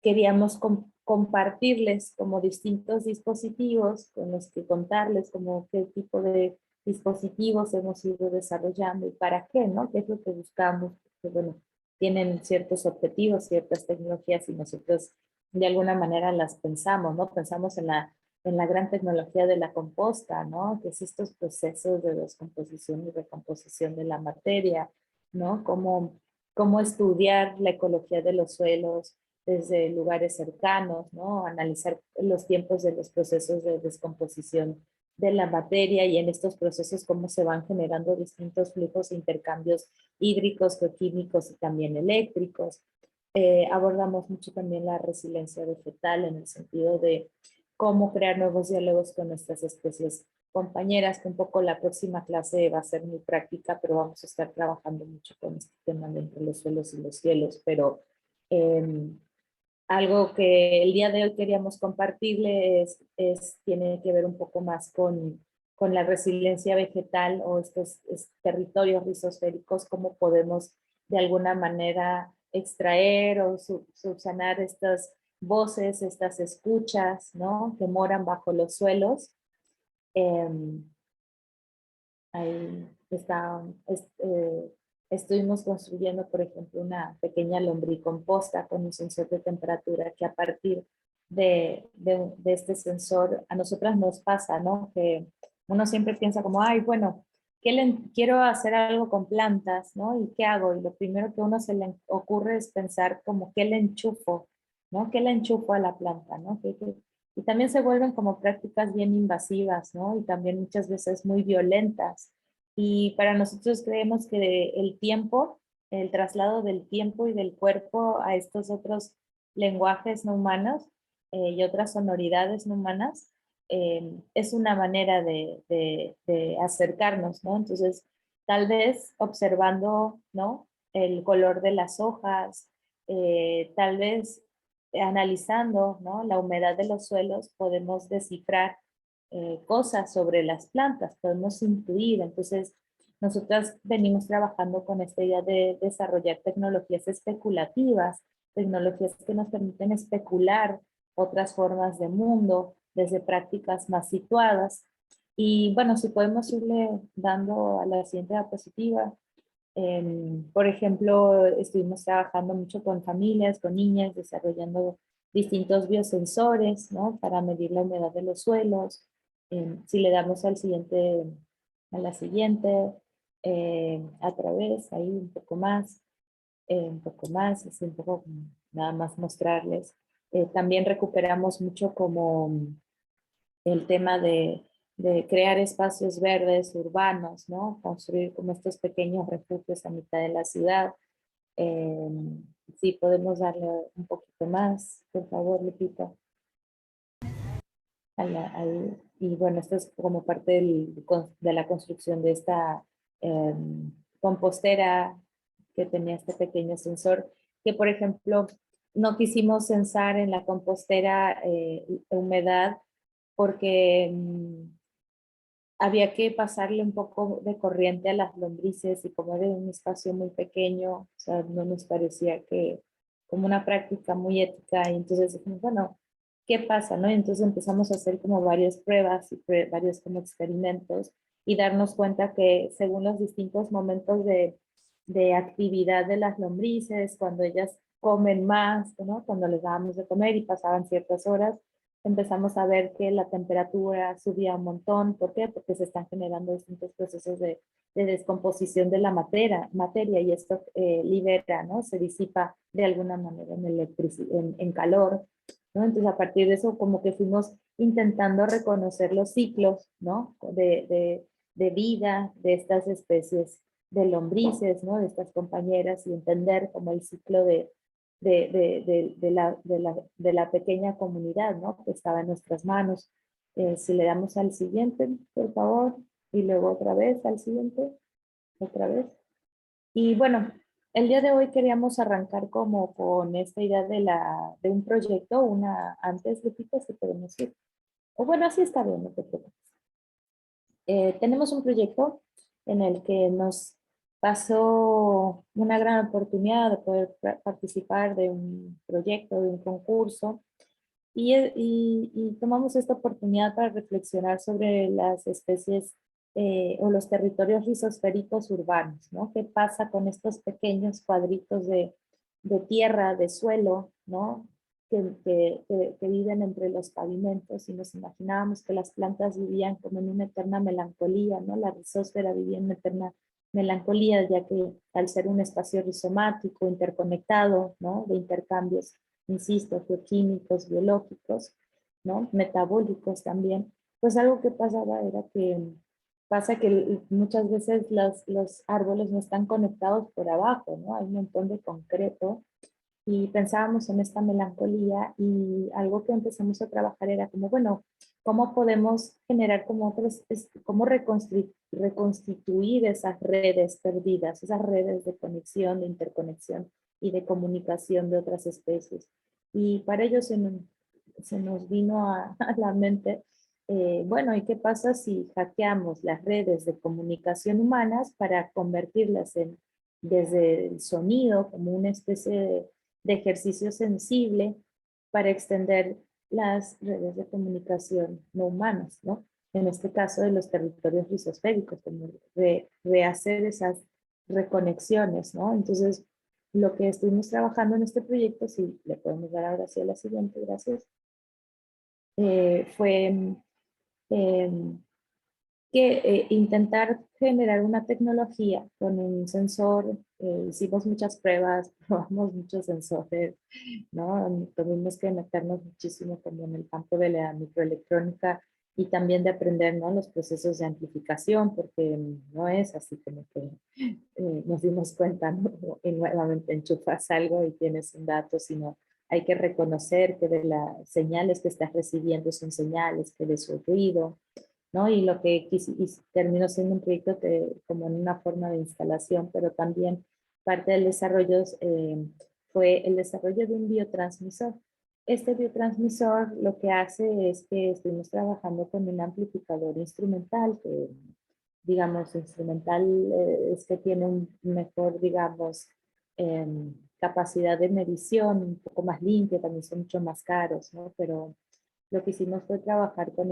queríamos compartirles como distintos dispositivos con los que contarles como qué tipo de dispositivos hemos ido desarrollando y para qué, ¿no? ¿Qué es lo que buscamos? Porque, bueno, tienen ciertos objetivos, ciertas tecnologías y nosotros de alguna manera las pensamos, ¿no? Pensamos en la gran tecnología de la composta, ¿no? Que es estos procesos de descomposición y recomposición de la materia, ¿no? Cómo estudiar la ecología de los suelos desde lugares cercanos, ¿no? Analizar los tiempos de los procesos de descomposición de la materia y en estos procesos cómo se van generando distintos flujos e intercambios hídricos, geoquímicos y también eléctricos. Abordamos mucho también la resiliencia vegetal en el sentido de cómo crear nuevos diálogos con nuestras especies compañeras, que un poco la próxima clase va a ser muy práctica, pero vamos a estar trabajando mucho con este tema de entre los suelos y los cielos, pero algo que el día de hoy queríamos compartirles tiene que ver un poco más con la resiliencia vegetal o estos territorios rizosféricos, cómo podemos de alguna manera extraer o subsanar estas voces, estas escuchas, ¿no? Que moran bajo los suelos. Ahí está, estuvimos construyendo, por ejemplo, una pequeña lombricomposta con un sensor de temperatura que a partir de este sensor, a nosotras nos pasa, ¿no? Que uno siempre piensa como, ay, bueno, quiero hacer algo con plantas, ¿no? ¿Y qué hago? Y lo primero que a uno se le ocurre es pensar como, ¿qué le enchufo? ¿No? ¿Qué le enchufo a la planta? ¿No? Y también se vuelven como prácticas bien invasivas, ¿no? Y también muchas veces muy violentas. Y para nosotros creemos que el tiempo, el traslado del tiempo y del cuerpo a estos otros lenguajes no humanos y otras sonoridades no humanas, es una manera de acercarnos, ¿no? Entonces, tal vez observando, ¿no? El color de las hojas, tal vez analizando, ¿no? La humedad de los suelos, podemos descifrar cosas sobre las plantas, podemos intuir. Entonces, nosotras venimos trabajando con esta idea de desarrollar tecnologías especulativas, tecnologías que nos permiten especular otras formas de mundo desde prácticas más situadas. Y bueno, si podemos irle dando a la siguiente diapositiva. Por ejemplo, estuvimos trabajando mucho con familias, con niñas, desarrollando distintos biosensores, ¿no? Para medir la humedad de los suelos. Si le damos al siguiente, a la siguiente, a través, ahí un poco más, así un poco nada más mostrarles. También recuperamos mucho como el tema de crear espacios verdes urbanos, ¿no? Construir como estos pequeños refugios a mitad de la ciudad. Eh, sí, podemos darle un poquito más, por favor, Lupita. Ahí. Y bueno, esto es como parte de la construcción de esta compostera que tenía este pequeño sensor, que por ejemplo, no quisimos censar en la compostera humedad porque había que pasarle un poco de corriente a las lombrices y como era un espacio muy pequeño, o sea, no nos parecía que como una práctica muy ética y entonces dijimos, bueno, ¿qué pasa? ¿No? Y entonces empezamos a hacer como varias pruebas y varios como experimentos y darnos cuenta que según los distintos momentos de actividad de las lombrices, cuando ellas comen más, ¿no? Cuando les dábamos de comer y pasaban ciertas horas, empezamos a ver que la temperatura subía un montón. ¿Por qué? Porque se están generando distintos procesos de descomposición de la materia y esto libera, ¿no? Se disipa de alguna manera en calor, ¿no? Entonces a partir de eso como que fuimos intentando reconocer los ciclos, ¿no? De vida de estas especies de lombrices, ¿no? De estas compañeras y entender como el ciclo de la pequeña comunidad, ¿no? Que estaba en nuestras manos. Si le damos al siguiente, por favor, y luego otra vez al siguiente, otra vez. Y bueno, el día de hoy queríamos arrancar como con esta idea de un proyecto, antes, Lupita, si podemos ir. O bueno, así está bien, no te preocupes. Tenemos un proyecto en el que nos pasó una gran oportunidad de poder participar de un proyecto, de un concurso, y tomamos esta oportunidad para reflexionar sobre las especies o los territorios rizosféricos urbanos, ¿no? ¿Qué pasa con estos pequeños cuadritos de tierra, de suelo, ¿no? Que viven entre los pavimentos y nos imaginábamos que las plantas vivían como en una eterna melancolía, ¿no? La rizósfera vivía en una eterna melancolía, ya que al ser un espacio rizomático, interconectado, ¿no? De intercambios, insisto, bioquímicos, biológicos, ¿no? Metabólicos también, pues algo que pasaba era que pasa que muchas veces los árboles no están conectados por abajo, ¿no? Hay un montón de concreto y pensábamos en esta melancolía y algo que empezamos a trabajar era como, bueno, ¿cómo podemos generar como otros, cómo reconstituir esas redes perdidas, esas redes de conexión, de interconexión y de comunicación de otras especies? Y para ello se nos vino a la mente, bueno, ¿y qué pasa si hackeamos las redes de comunicación humanas para convertirlas desde el sonido como una especie de ejercicio sensible para extender las redes de comunicación no humanas, ¿no? En este caso de los territorios rizosféricos, como rehacer esas reconexiones, ¿no? Entonces, lo que estuvimos trabajando en este proyecto, si le podemos dar ahora sí a la siguiente, gracias, fue intentar generar una tecnología con un sensor. Hicimos muchas pruebas, probamos muchos sensores, ¿no? Tuvimos que meternos muchísimo como en el campo de la microelectrónica y también de aprender, ¿no?, los procesos de amplificación, porque no es así como que nos dimos cuenta, ¿no?, y nuevamente enchufas algo y tienes un dato, sino hay que reconocer que de las señales que estás recibiendo son señales, que de su ruido, ¿no? Y lo que terminó siendo un proyecto como en una forma de instalación, pero también parte del desarrollo fue el desarrollo de un biotransmisor. Este biotransmisor lo que hace es que estuvimos trabajando con un amplificador instrumental, que digamos instrumental es que tiene un mejor, digamos, capacidad de medición, un poco más limpia, también son mucho más caros, ¿no? Pero lo que hicimos fue trabajar con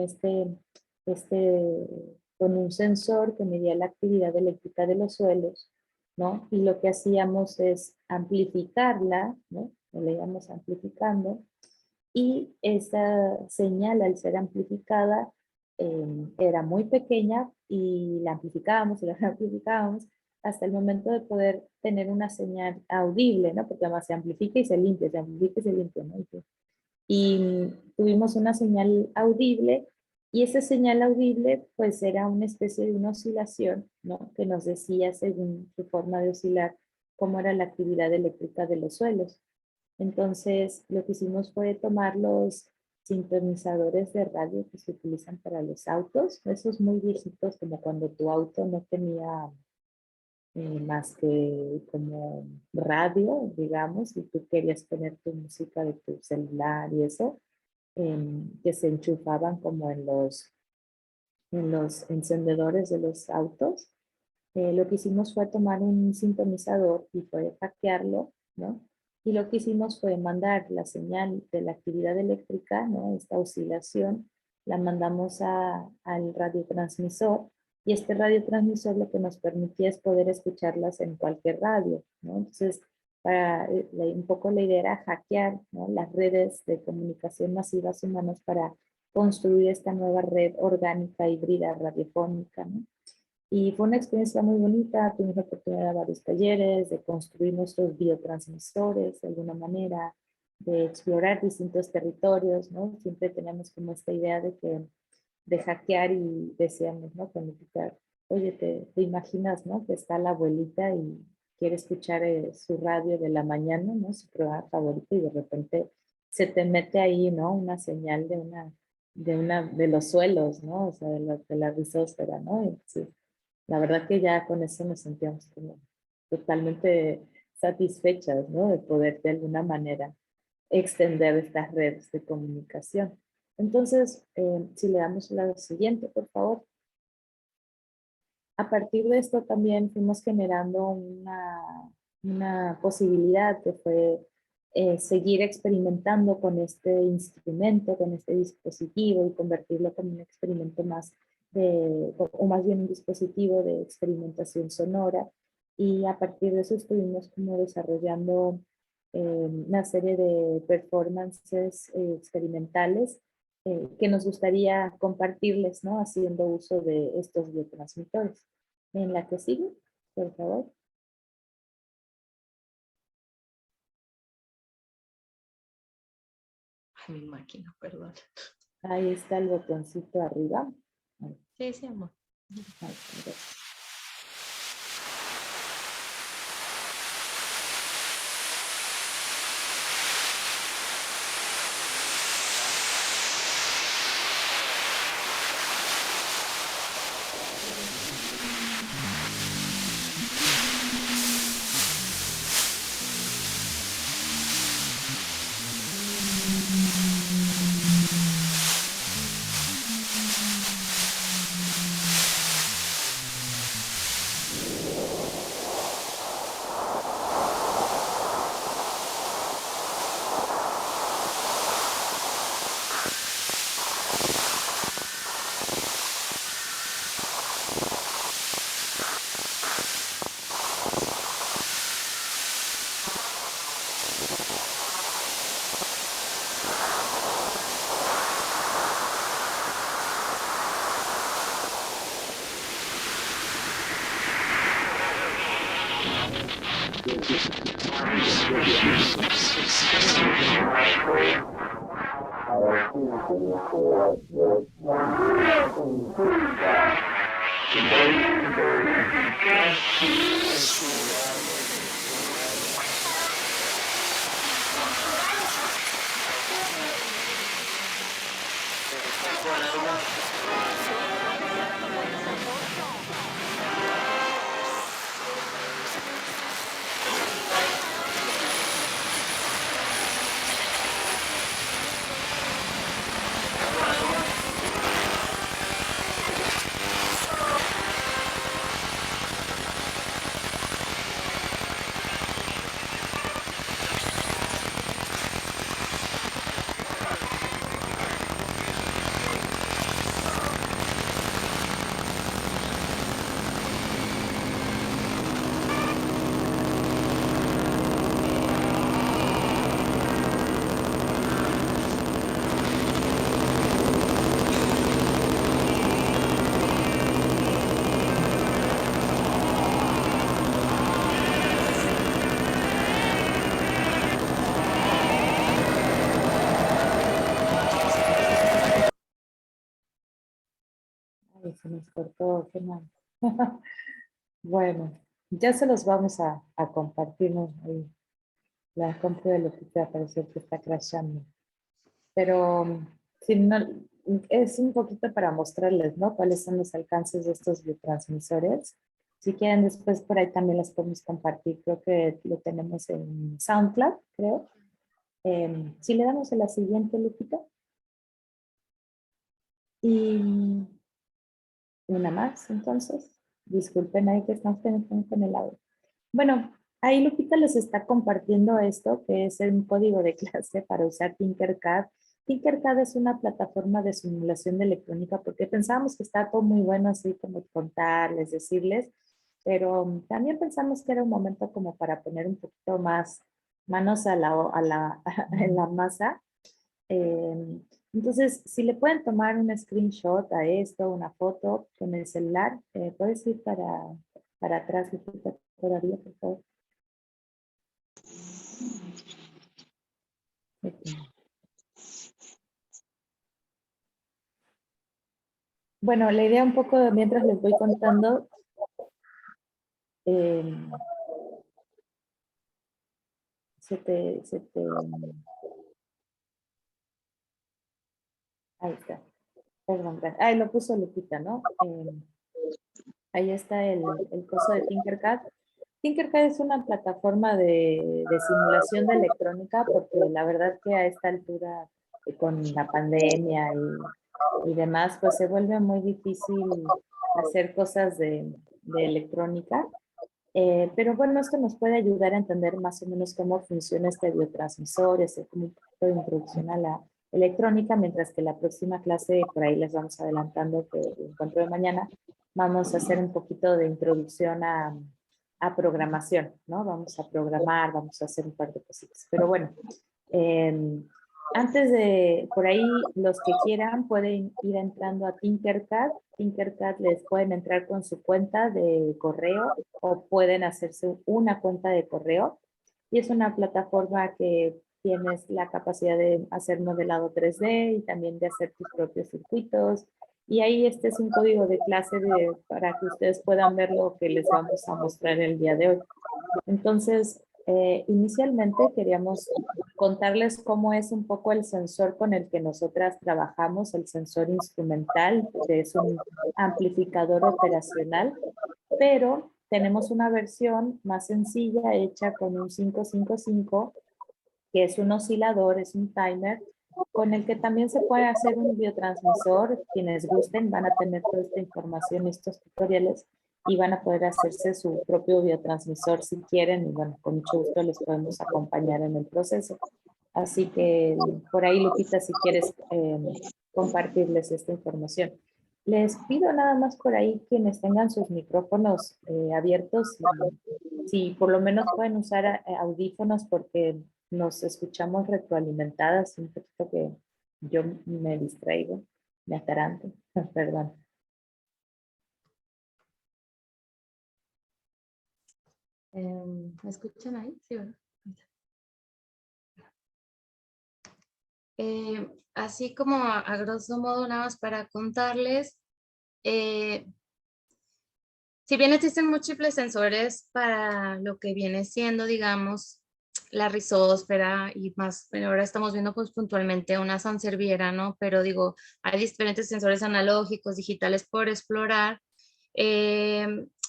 con un sensor que medía la actividad eléctrica de los suelos, ¿no? Y lo que hacíamos es amplificarla, ¿no? Le íbamos amplificando, y esa señal, al ser amplificada, era muy pequeña y la amplificábamos y la amplificábamos hasta el momento de poder tener una señal audible, ¿no? Porque además se amplifica y se limpia, se amplifica y se limpia, ¿no? Y tuvimos una señal audible, y esa señal audible pues era una especie de una oscilación, ¿no?, que nos decía según su forma de oscilar cómo era la actividad eléctrica de los suelos. Entonces lo que hicimos fue tomar los sintonizadores de radio que se utilizan para los autos, esos muy viejitos, como cuando tu auto no tenía más que como radio, digamos, y tú querías poner tu música de tu celular y eso, que se enchufaban como en los encendedores de los autos. Lo que hicimos fue tomar un sintonizador y fue hackearlo, ¿no? Y lo que hicimos fue mandar la señal de la actividad eléctrica, ¿no?, esta oscilación, la mandamos al radiotransmisor, y este radiotransmisor lo que nos permitía es poder escucharlas en cualquier radio, ¿no? Entonces, un poco la idea era hackear, ¿no?, las redes de comunicación masivas humanas para construir esta nueva red orgánica híbrida radiofónica, ¿no? Y fue una experiencia muy bonita. Tuvimos la oportunidad de dar varios talleres, de construir nuestros biotransmisores de alguna manera, de explorar distintos territorios, ¿no? Siempre tenemos como esta idea de hackear, y decíamos, ¿no?, planificar. Oye, te imaginas, ¿no?, que está la abuelita y quiere escuchar su radio de la mañana, ¿no?, su programa favorito, y de repente se te mete ahí, ¿no?, una señal de los suelos, ¿no? O sea, de la rizósfera, ¿no? Entonces, la verdad que ya con eso nos sentíamos como totalmente satisfechas, ¿no?, de poder de alguna manera extender estas redes de comunicación. Entonces, si le damos la siguiente, por favor. A partir de esto también fuimos generando una posibilidad, que fue seguir experimentando con este instrumento, con este dispositivo, y convertirlo como un experimento más o más bien un dispositivo de experimentación sonora. Y a partir de eso estuvimos como desarrollando una serie de performances experimentales que nos gustaría compartirles, ¿no?, haciendo uso de estos biotransmitores. En la que sigue, por favor. Ay, mi máquina, perdón. Ahí está el botoncito arriba. Sí, sí, amor. Ahí, gracias. Ay, se nos cortó, qué mal. Bueno, ya se los vamos a compartir, ¿no? Ahí, la compra de Lupita parece que está crashando. Pero si no, es un poquito para mostrarles, ¿no? Cuáles son los alcances de estos biotransmisores. Si quieren, después por ahí también las podemos compartir. Creo que lo tenemos en SoundCloud, creo. Si le damos a la siguiente, Lupita. Y una más, entonces. Disculpen ahí que estamos con el audio. Bueno, ahí Lupita les está compartiendo esto, que es un código de clase para usar Tinkercad. Tinkercad es una plataforma de simulación de electrónica porque pensábamos que está todo muy bueno así como contarles, decirles, pero también pensamos que era un momento como para poner un poquito más manos en la masa. Entonces, si le pueden tomar un screenshot a esto, una foto con el celular, puedes ir para atrás, Lupita, todavía, por favor. Bueno, la idea un poco mientras les voy contando, ahí está, perdón, ahí lo puso Lupita, ¿no? Ahí está el coso de Tinkercad. Tinkercad es una plataforma de simulación de electrónica porque la verdad que a esta altura con la pandemia y demás, pues se vuelve muy difícil hacer cosas de electrónica. Pero bueno, esto nos puede ayudar a entender más o menos cómo funciona este biotransmisor, hacer como un poquito de introducción a la electrónica, mientras que la próxima clase, por ahí les vamos adelantando que el encuentro de mañana, vamos a hacer un poquito de introducción a programación, ¿no? Vamos a programar, vamos a hacer un par de cositas. Pero bueno, antes de, por ahí, los que quieran pueden ir entrando a Tinkercad. Tinkercad les pueden entrar con su cuenta de correo o pueden hacerse una cuenta de correo. Y es una plataforma que tienes la capacidad de hacer modelado 3D y también de hacer tus propios circuitos. Y ahí este es un código de clase para que ustedes puedan ver lo que les vamos a mostrar el día de hoy. Entonces, inicialmente queríamos contarles cómo es un poco el sensor con el que nosotras trabajamos, el sensor instrumental, que es un amplificador operacional, pero tenemos una versión más sencilla hecha con un 555, que es un oscilador, es un timer, con el que también se puede hacer un biotransmisor. Quienes gusten van a tener toda esta información, estos tutoriales, y van a poder hacerse su propio biotransmisor si quieren, y bueno, con mucho gusto les podemos acompañar en el proceso. Así que por ahí, Lupita, si quieres compartirles esta información. Les pido nada más por ahí quienes tengan sus micrófonos abiertos, si por lo menos pueden usar audífonos porque nos escuchamos retroalimentadas, un poquito que yo me distraigo, me ataranto, perdón. ¿Me escuchan ahí? Sí, ¿verdad? Así como a grosso modo, nada más para contarles, si bien existen múltiples sensores para lo que viene siendo, digamos, la rizósfera y más, pero ahora estamos viendo pues puntualmente una sancerviera, ¿no? Pero digo, hay diferentes sensores analógicos, digitales por explorar.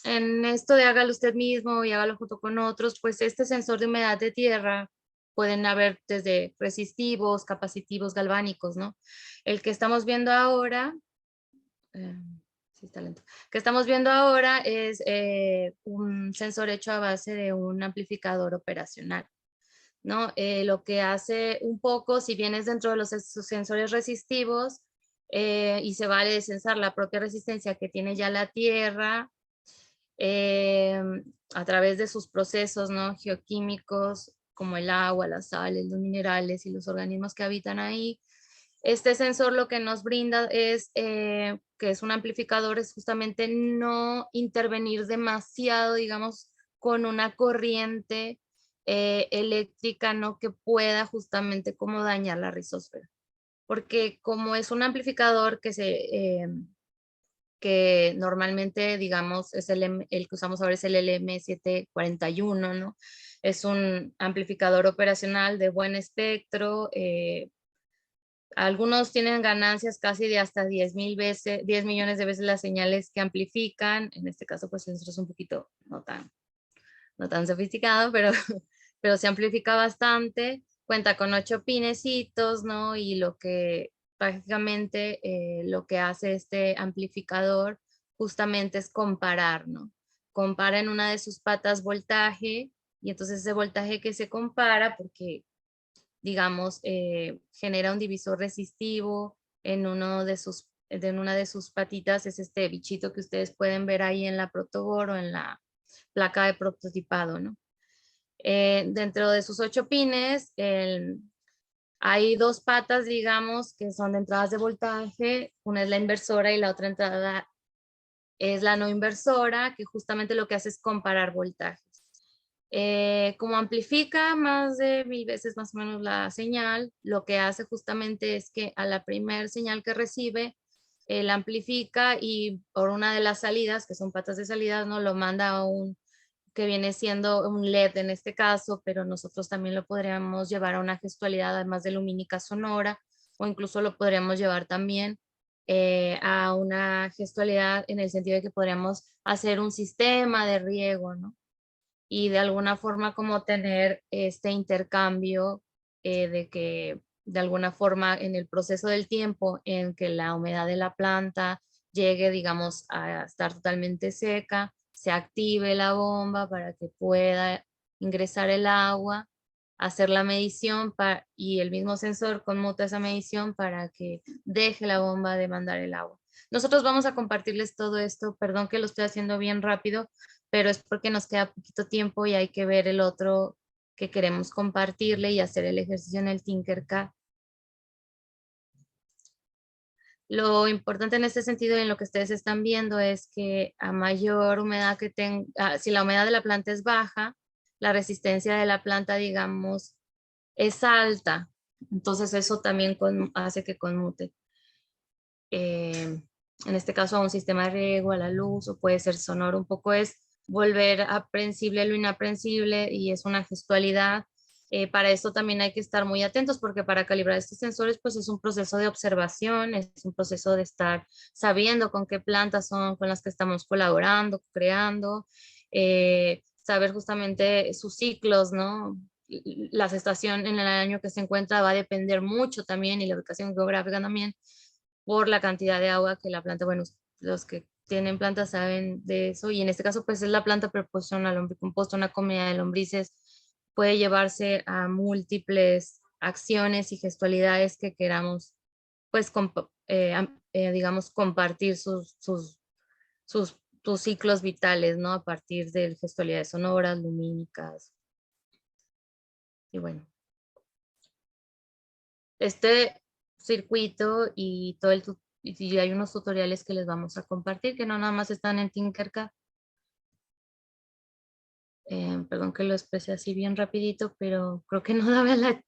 En esto de hágalo usted mismo y hágalo junto con otros, pues este sensor de humedad de tierra pueden haber desde resistivos, capacitivos, galvánicos, ¿no? El que estamos viendo ahora, sí está lento, que estamos viendo ahora es un sensor hecho a base de un amplificador operacional, ¿no? Lo que hace un poco, si bien es dentro de los sensores resistivos y se vale de censar la propia resistencia que tiene ya la tierra a través de sus procesos, ¿no? Geoquímicos como el agua, las sales, los minerales y los organismos que habitan ahí. Este sensor lo que nos brinda es, que es un amplificador, es justamente no intervenir demasiado, digamos, con una corriente eléctrica, ¿no? Que pueda justamente como dañar la rizósfera. Porque como es un amplificador que normalmente, digamos, es el que usamos ahora es el LM741, ¿no? Es un amplificador operacional de buen espectro. Algunos tienen ganancias casi de hasta 10 millones de veces las señales que amplifican. En este caso, pues el sensor es un poquito no tan sofisticado, pero se amplifica bastante. Cuenta con 8 pinecitos, ¿no? Y lo que prácticamente lo que hace este amplificador justamente es comparar, ¿no? Compara en una de sus patas voltaje y entonces ese voltaje que se compara, porque digamos, genera un divisor resistivo en una de sus patitas, es este bichito que ustedes pueden ver ahí en la protobor o en la placa de prototipado, ¿no? Dentro de sus 8 pines, hay 2 patas, digamos, que son de entradas de voltaje. Una es la inversora y la otra entrada es la no inversora, que justamente lo que hace es comparar voltajes. Como amplifica más de 1000 veces más o menos la señal, lo que hace justamente es que a la primer señal que recibe, la amplifica y por una de las salidas, que son patas de salida, ¿no? Lo manda a que viene siendo un LED en este caso, pero nosotros también lo podríamos llevar a una gestualidad además de lumínica sonora, o incluso lo podríamos llevar también a una gestualidad en el sentido de que podríamos hacer un sistema de riego, ¿no? Y de alguna forma como tener este intercambio de que de alguna forma en el proceso del tiempo en que la humedad de la planta llegue, digamos, a estar totalmente seca, se active la bomba para que pueda ingresar el agua, hacer la medición y el mismo sensor conmuta esa medición para que deje la bomba de mandar el agua. Nosotros vamos a compartirles todo esto, perdón que lo estoy haciendo bien rápido, pero es porque nos queda poquito tiempo y hay que ver el otro que queremos compartirle y hacer el ejercicio en el Tinkercad. Lo importante en este sentido y en lo que ustedes están viendo es que a mayor humedad que tenga, si la humedad de la planta es baja, la resistencia de la planta, digamos, es alta. Entonces eso también hace que conmute. En este caso a un sistema de riego, a la luz, o puede ser sonoro, un poco es volver aprensible lo inaprensible y es una gestualidad. Para esto también hay que estar muy atentos porque para calibrar estos sensores pues es un proceso de observación, es un proceso de estar sabiendo con qué plantas son con las que estamos colaborando, creando, saber justamente sus ciclos, ¿no? La estación en el año que se encuentra va a depender mucho también y la ubicación geográfica también por la cantidad de agua que la planta, bueno, los que tienen plantas saben de eso, y en este caso pues es la planta proporciona lombricomposta, una comunidad de lombrices, puede llevarse a múltiples acciones y gestualidades que queramos, pues, digamos, compartir sus ciclos vitales, ¿no? A partir de gestualidades sonoras, lumínicas, y bueno. Este circuito y y hay unos tutoriales que les vamos a compartir que no nada más están en Tinkercad. Perdón que lo expresé así bien rapidito, pero creo que no daba la...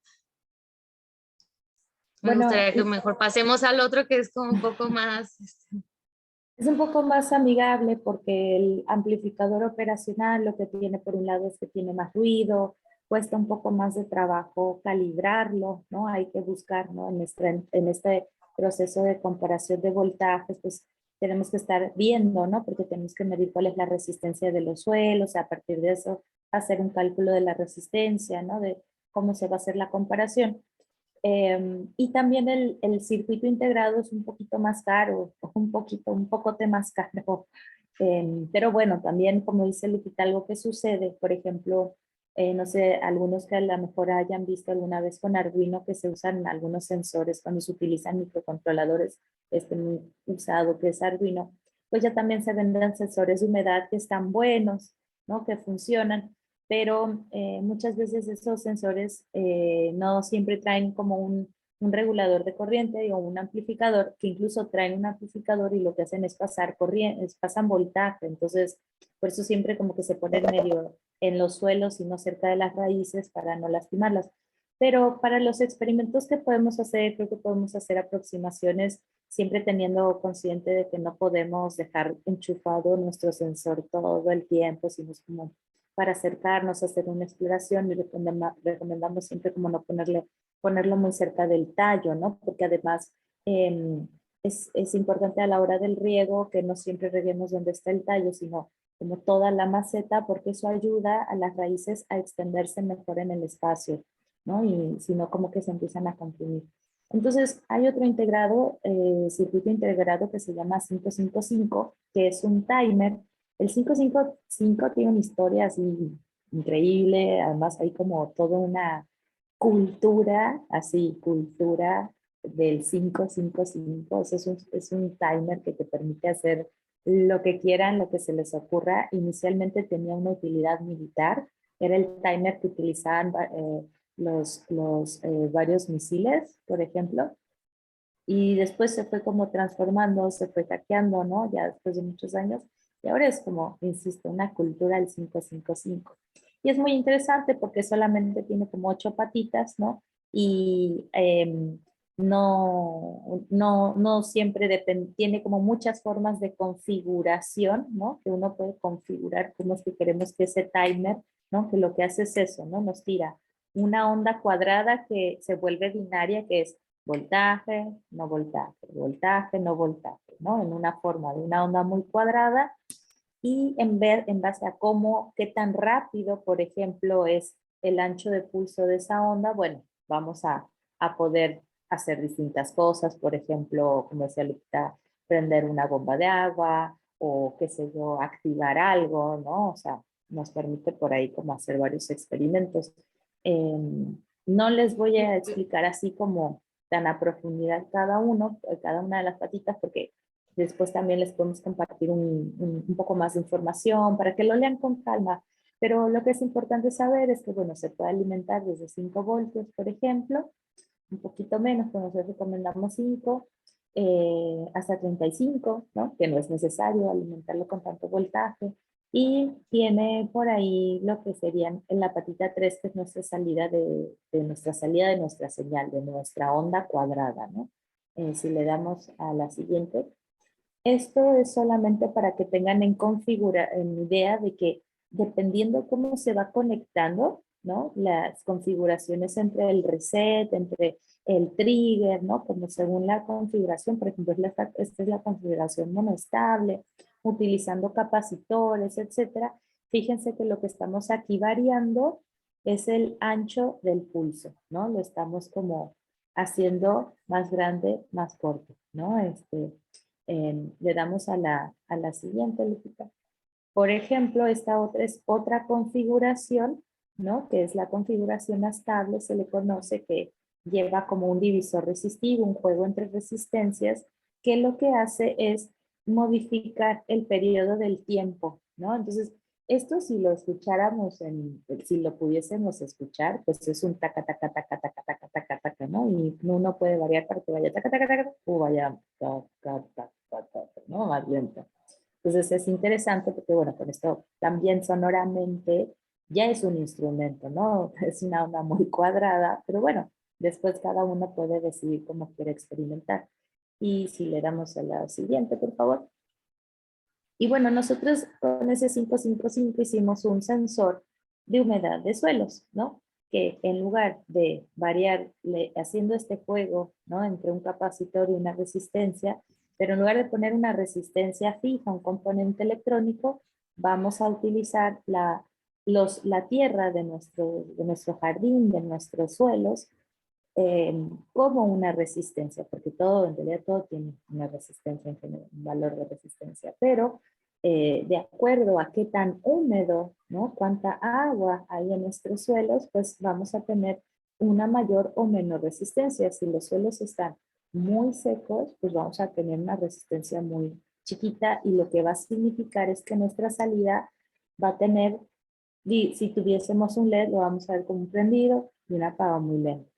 Me Bueno, gustaría que mejor pasemos al otro que es como un poco más... es un poco más amigable porque el amplificador operacional lo que tiene por un lado es que tiene más ruido, cuesta un poco más de trabajo calibrarlo, ¿no? Hay que buscar, ¿no? En este proceso de comparación de voltajes, pues tenemos que estar viendo, ¿no? Porque tenemos que medir cuál es la resistencia de los suelos, a partir de eso hacer un cálculo de la resistencia, ¿no? De cómo se va a hacer la comparación. Y también el circuito integrado es un poquito más caro, un pocote más caro. Pero bueno, también como dice Lupita, algo que sucede, por ejemplo, no sé, algunos que a lo mejor hayan visto alguna vez con Arduino que se usan algunos sensores cuando se utilizan microcontroladores, muy usado que es Arduino, pues ya también se venden sensores de humedad que están buenos, ¿no? Que funcionan, pero muchas veces esos sensores no siempre traen como un regulador de corriente o un amplificador, que incluso traen un amplificador y lo que hacen es pasar corriente, pasan voltaje, entonces por eso siempre como que se ponen medio en los suelos y no cerca de las raíces para no lastimarlas. Pero para los experimentos que podemos hacer, creo que podemos hacer aproximaciones siempre teniendo consciente de que no podemos dejar enchufado nuestro sensor todo el tiempo, sino es como para acercarnos a hacer una exploración y recomendamos siempre como no ponerlo muy cerca del tallo, ¿no? Porque además es importante a la hora del riego que no siempre reguemos donde está el tallo, sino como toda la maceta, porque eso ayuda a las raíces a extenderse mejor en el espacio, ¿no? Y si no, como que se empiezan a comprimir. Entonces, hay otro integrado, circuito integrado que se llama 555, que es un timer. El 555 tiene una historia así increíble, además hay como toda una cultura, así, cultura del 555. Es un timer que te permite hacer lo que quieran, lo que se les ocurra. Inicialmente tenía una utilidad militar, era el timer que utilizaban varios misiles, por ejemplo, y después se fue como transformando, se fue hackeando, ¿no? Ya después de muchos años, y ahora es como, insisto, una cultura del 555. Y es muy interesante porque solamente tiene como 8 patitas, ¿no? Y no siempre tiene como muchas formas de configuración, ¿no? Que uno puede configurar cómo es que queremos que ese timer, ¿no? Que lo que hace es eso, ¿no? Nos tira una onda cuadrada que se vuelve binaria, que es voltaje, no voltaje, voltaje, no voltaje, ¿no? En una forma de una onda muy cuadrada y en base a qué tan rápido, por ejemplo, es el ancho de pulso de esa onda, bueno, vamos a poder hacer distintas cosas, por ejemplo, como decía Lupita, prender una bomba de agua o qué sé yo, activar algo, ¿no? O sea, nos permite por ahí como hacer varios experimentos. No les voy a explicar así como tan a profundidad cada una de las patitas, porque después también les podemos compartir un poco más de información para que lo lean con calma. Pero lo que es importante saber es que, bueno, se puede alimentar desde 5 voltios, por ejemplo, un poquito menos, pero nosotros recomendamos 5, hasta 35, ¿no? Que no es necesario alimentarlo con tanto voltaje. Y tiene por ahí lo que serían en la patita 3, que es nuestra salida de nuestra salida de nuestra señal, de nuestra onda cuadrada, ¿no? Si le damos a la siguiente, esto es solamente para que tengan en idea de que dependiendo cómo se va conectando, ¿no? Las configuraciones entre el reset, entre el trigger, ¿no? Como según la configuración, por ejemplo, esta es la configuración monoestable, utilizando capacitores, etcétera. Fíjense que lo que estamos aquí variando es el ancho del pulso, ¿no? Lo estamos como haciendo más grande, más corto, ¿no? Le damos a la siguiente, Lupita. Por ejemplo, esta otra es otra configuración, ¿no? Que es la configuración estable, se le conoce, que lleva como un divisor resistivo, un juego entre resistencias, que lo que hace es modificar el periodo del tiempo, ¿no? Entonces, esto si lo escucháramos, si lo pudiésemos escuchar, pues es un taca, taca, taca, taca, taca, taca, taca, ¿no? Y uno puede variar para que vaya taca, taca, taca, o vaya taca, taca, taca, ¿no? Más lento. Entonces es interesante porque, bueno, con esto también sonoramente ya es un instrumento, ¿no? Es una onda muy cuadrada, pero bueno, después cada uno puede decidir cómo quiere experimentar. Y si le damos a la siguiente, por favor. Y bueno, nosotros con ese 555 hicimos un sensor de humedad de suelos, ¿no? Que en lugar de variarle, haciendo este juego, ¿no? Entre un capacitor y una resistencia, pero en lugar de poner una resistencia fija, un componente electrónico, vamos a utilizar la tierra de nuestro jardín, de nuestros suelos, como una resistencia, porque todo, en realidad todo tiene una resistencia en general, un valor de resistencia, pero de acuerdo a qué tan húmedo, ¿no? Cuánta agua hay en nuestros suelos, pues vamos a tener una mayor o menor resistencia. Si los suelos están muy secos, pues vamos a tener una resistencia muy chiquita y lo que va a significar es que nuestra salida va a tener, si tuviésemos un LED, lo vamos a ver como un prendido y un apagado muy lento.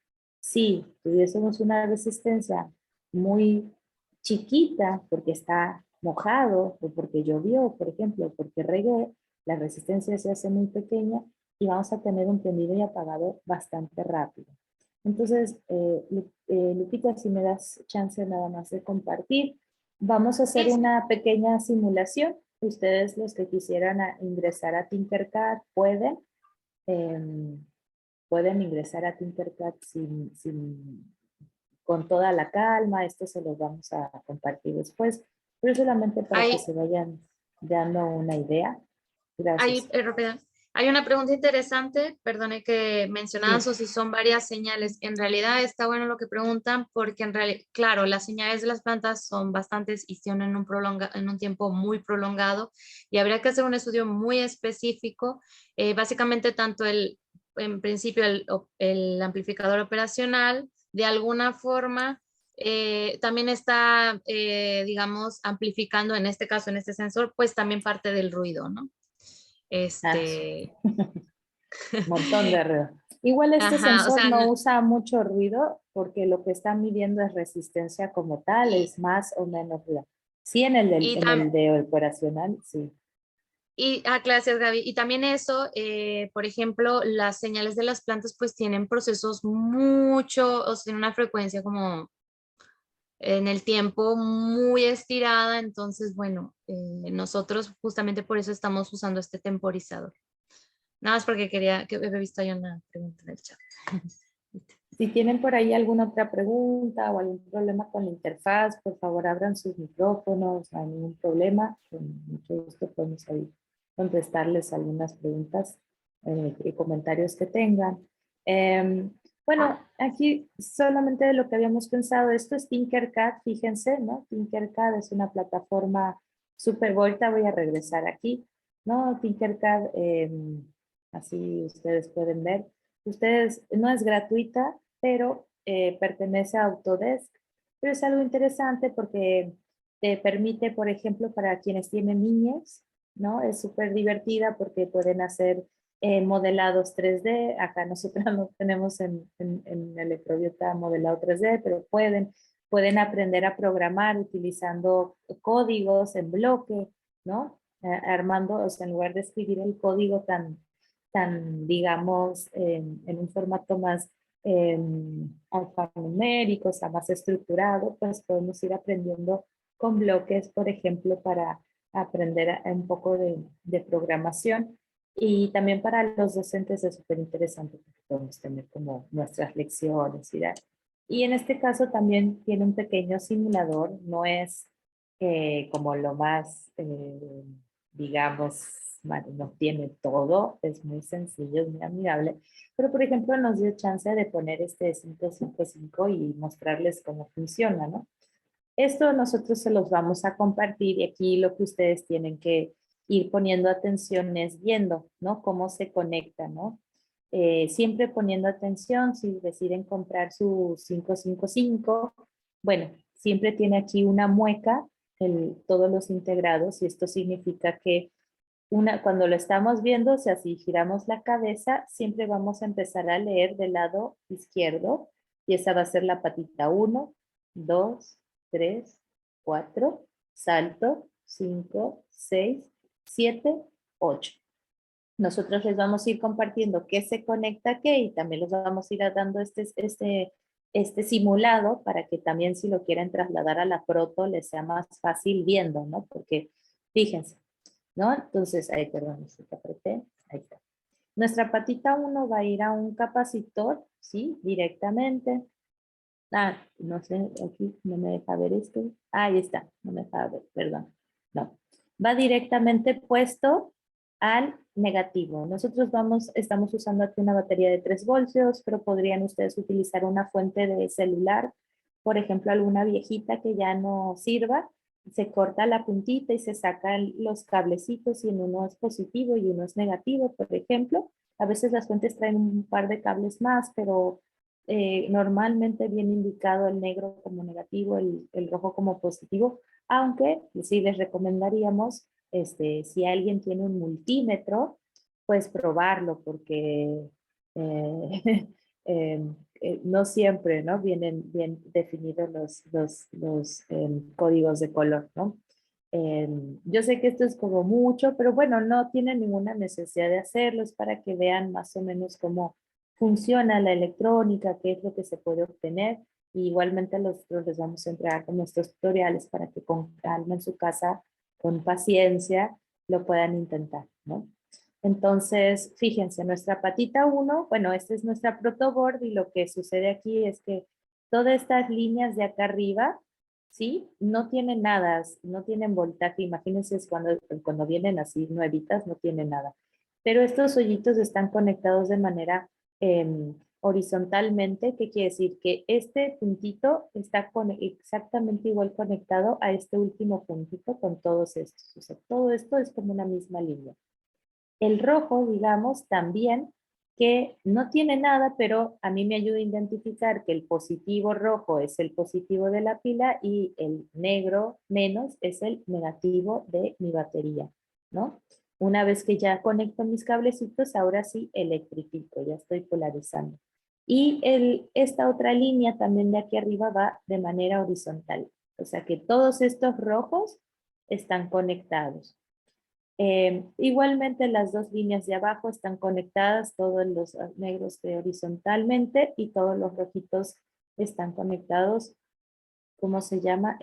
Si tuviésemos una resistencia muy chiquita porque está mojado o porque llovió, por ejemplo, porque regué, la resistencia se hace muy pequeña y vamos a tener un prendido y apagado bastante rápido. Entonces, Lupita, si me das chance nada más de compartir, vamos a hacer una pequeña simulación. Ustedes, los que quisieran ingresar a Tinkercad, pueden ingresar a Tinkercad con toda la calma. Esto se los vamos a compartir después, pero solamente para que se vayan dando una idea. Gracias. Hay una pregunta interesante, perdone que mencionaban Sí. si son varias señales. En realidad está bueno lo que preguntan porque en realidad, claro, las señales de las plantas son bastantes y tienen en un tiempo muy prolongado y habría que hacer un estudio muy específico. Básicamente tanto en principio el amplificador operacional de alguna forma también está, digamos, amplificando en este caso, en este sensor, pues también parte del ruido, ¿no? Montón de ruido. Igual este Ajá, o sensor sea, no usa mucho ruido porque lo que está midiendo es resistencia como tal, es más o menos ruido. Sí, en el de operacional, sí. Gracias, Gaby. Y también eso, por ejemplo, las señales de las plantas pues tienen procesos mucho, o sea, tienen una frecuencia como en el tiempo muy estirada, entonces, bueno, nosotros justamente por eso estamos usando este temporizador. Nada más porque quería, que he visto ahí una pregunta en el chat. Si tienen por ahí alguna otra pregunta o algún problema con la interfaz, por favor abran sus micrófonos, no hay ningún problema. Con mucho gusto podemos ahí contestarles algunas preguntas y comentarios que tengan. Bueno, aquí solamente de lo que habíamos pensado, esto es Tinkercad, fíjense, ¿no? Tinkercad es una plataforma súper bonita, voy a regresar aquí, ¿no? Tinkercad, así ustedes pueden ver. Ustedes, no es gratuita, pero pertenece a Autodesk. Pero es algo interesante porque te permite, por ejemplo, para quienes tienen niños, ¿no? Es súper divertida porque pueden hacer modelados 3D. Acá nosotros no tenemos en Electrobiota modelado 3D, pero pueden aprender a programar utilizando códigos en bloque, ¿no? Armando, o sea, en lugar de escribir el código tan digamos, en un formato más alfanumérico, o sea, más estructurado, pues podemos ir aprendiendo con bloques, por ejemplo, para aprender un poco de programación. Y también para los docentes es súper interesante porque podemos tener como nuestras lecciones y en este caso también tiene un pequeño simulador, no es como lo más, digamos, bueno, no tiene todo, es muy sencillo, es muy amigable, pero por ejemplo nos dio chance de poner este 555 y mostrarles cómo funciona, ¿no? Esto nosotros se los vamos a compartir y aquí lo que ustedes tienen que ir poniendo atención es viendo, ¿no? Cómo se conecta, ¿no? Siempre poniendo atención si deciden comprar su 555, bueno, siempre tiene aquí una mueca, todos los integrados y esto significa que cuando lo estamos viendo, o sea, si giramos la cabeza, siempre vamos a empezar a leer del lado izquierdo y esa va a ser la patita 1, 2, 3, 4, salto, 5, 6, 7, 8. nosotros les vamos a ir compartiendo qué se conecta a qué y también les vamos a ir dando este simulado para que también si lo quieren trasladar a la proto les sea más fácil viendo, ¿no? Porque fíjense, ¿no? Entonces, ahí, perdón, si te apreté, ahí está. Nuestra patita 1 va a ir a un capacitor, ¿sí? Directamente. Ah, no sé, aquí no me deja ver esto. Ah, ahí está, no me deja ver, perdón. No, va directamente puesto al negativo. Nosotros estamos usando aquí una batería de 3 voltios, pero podrían ustedes utilizar una fuente de celular, por ejemplo, alguna viejita que ya no sirva, se corta la puntita y se sacan los cablecitos y en uno es positivo y uno es negativo, por ejemplo. A veces las fuentes traen un par de cables más, pero normalmente viene indicado el negro como negativo, el rojo como positivo, aunque sí les recomendaríamos, si alguien tiene un multímetro, pues probarlo, porque eh, no siempre, ¿no? Vienen bien definidos los códigos de color, ¿no? Yo sé que esto es como mucho, pero bueno, no tienen ninguna necesidad de hacerlo, es para que vean más o menos cómo funciona la electrónica, qué es lo que se puede obtener. Y igualmente nosotros les vamos a entregar con nuestros tutoriales para que con calma en su casa, con paciencia, lo puedan intentar, ¿no? Entonces, fíjense, nuestra patita 1, bueno, esta es nuestra protoboard y lo que sucede aquí es que todas estas líneas de acá arriba, ¿sí? No tienen nada, no tienen voltaje. Imagínense cuando vienen así nuevitas, no tienen nada. Pero estos hoyitos están conectados de manera horizontalmente, que quiere decir que este puntito está exactamente igual conectado a este último puntito con todos estos. O sea, todo esto es como una misma línea. El rojo, digamos, también, que no tiene nada, pero a mí me ayuda a identificar que el positivo rojo es el positivo de la pila y el negro menos es el negativo de mi batería, ¿no? Una vez que ya conecto mis cablecitos, ahora sí electrifico, ya estoy polarizando. Y esta otra línea también de aquí arriba va de manera horizontal. O sea que todos estos rojos están conectados. Igualmente las dos líneas de abajo están conectadas, todos los negros horizontalmente y todos los rojitos están conectados, ¿cómo se llama?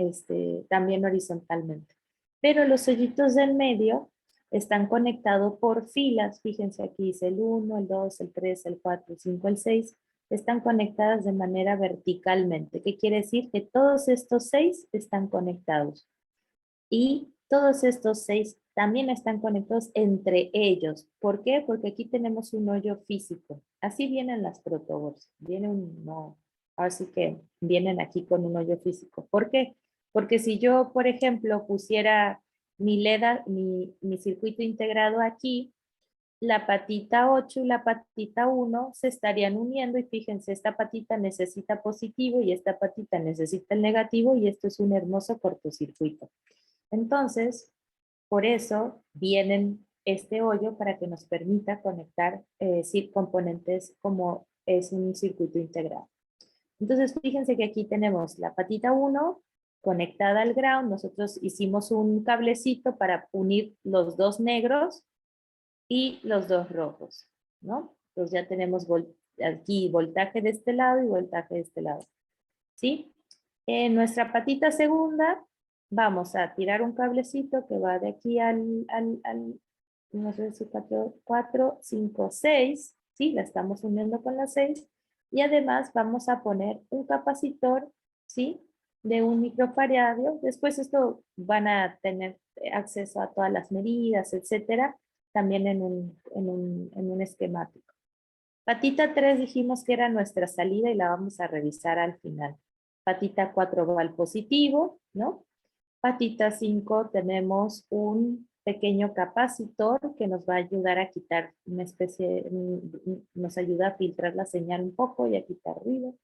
También horizontalmente. Pero los hoyitos del medio están conectados por filas, fíjense aquí dice el 1, el 2, el 3, el 4, el 5, el 6, están conectadas de manera verticalmente. ¿Qué quiere decir? Que todos estos 6 están conectados. Y todos estos 6 también están conectados entre ellos. ¿Por qué? Porque aquí tenemos un hoyo físico. Así vienen las protoboards. Así que vienen aquí con un hoyo físico. ¿Por qué? Porque si yo, por ejemplo, pusiera mi LED, mi circuito integrado aquí, la patita 8 y la patita 1 se estarían uniendo y fíjense, esta patita necesita positivo y esta patita necesita el negativo y esto es un hermoso cortocircuito. Entonces, por eso vienen este hoyo para que nos permita conectar componentes como es un circuito integrado. Entonces, fíjense que aquí tenemos la patita 1 conectada al ground. Nosotros hicimos un cablecito para unir los dos negros y los dos rojos, ¿no? Entonces ya tenemos aquí voltaje de este lado y voltaje de este lado, ¿sí? En nuestra patita segunda vamos a tirar un cablecito que va de aquí no sé si 4, 5, 6, ¿sí? La estamos uniendo con la 6. Y además vamos a poner un capacitor, ¿sí? De un microfaradio. Después esto van a tener acceso a todas las medidas, etcétera, también en un esquemático. Patita 3 dijimos que era nuestra salida y la vamos a revisar al final. Patita 4 va al positivo, ¿no? Patita 5 tenemos un pequeño capacitor que nos va a ayudar a quitar nos ayuda a filtrar la señal un poco y a quitar ruido.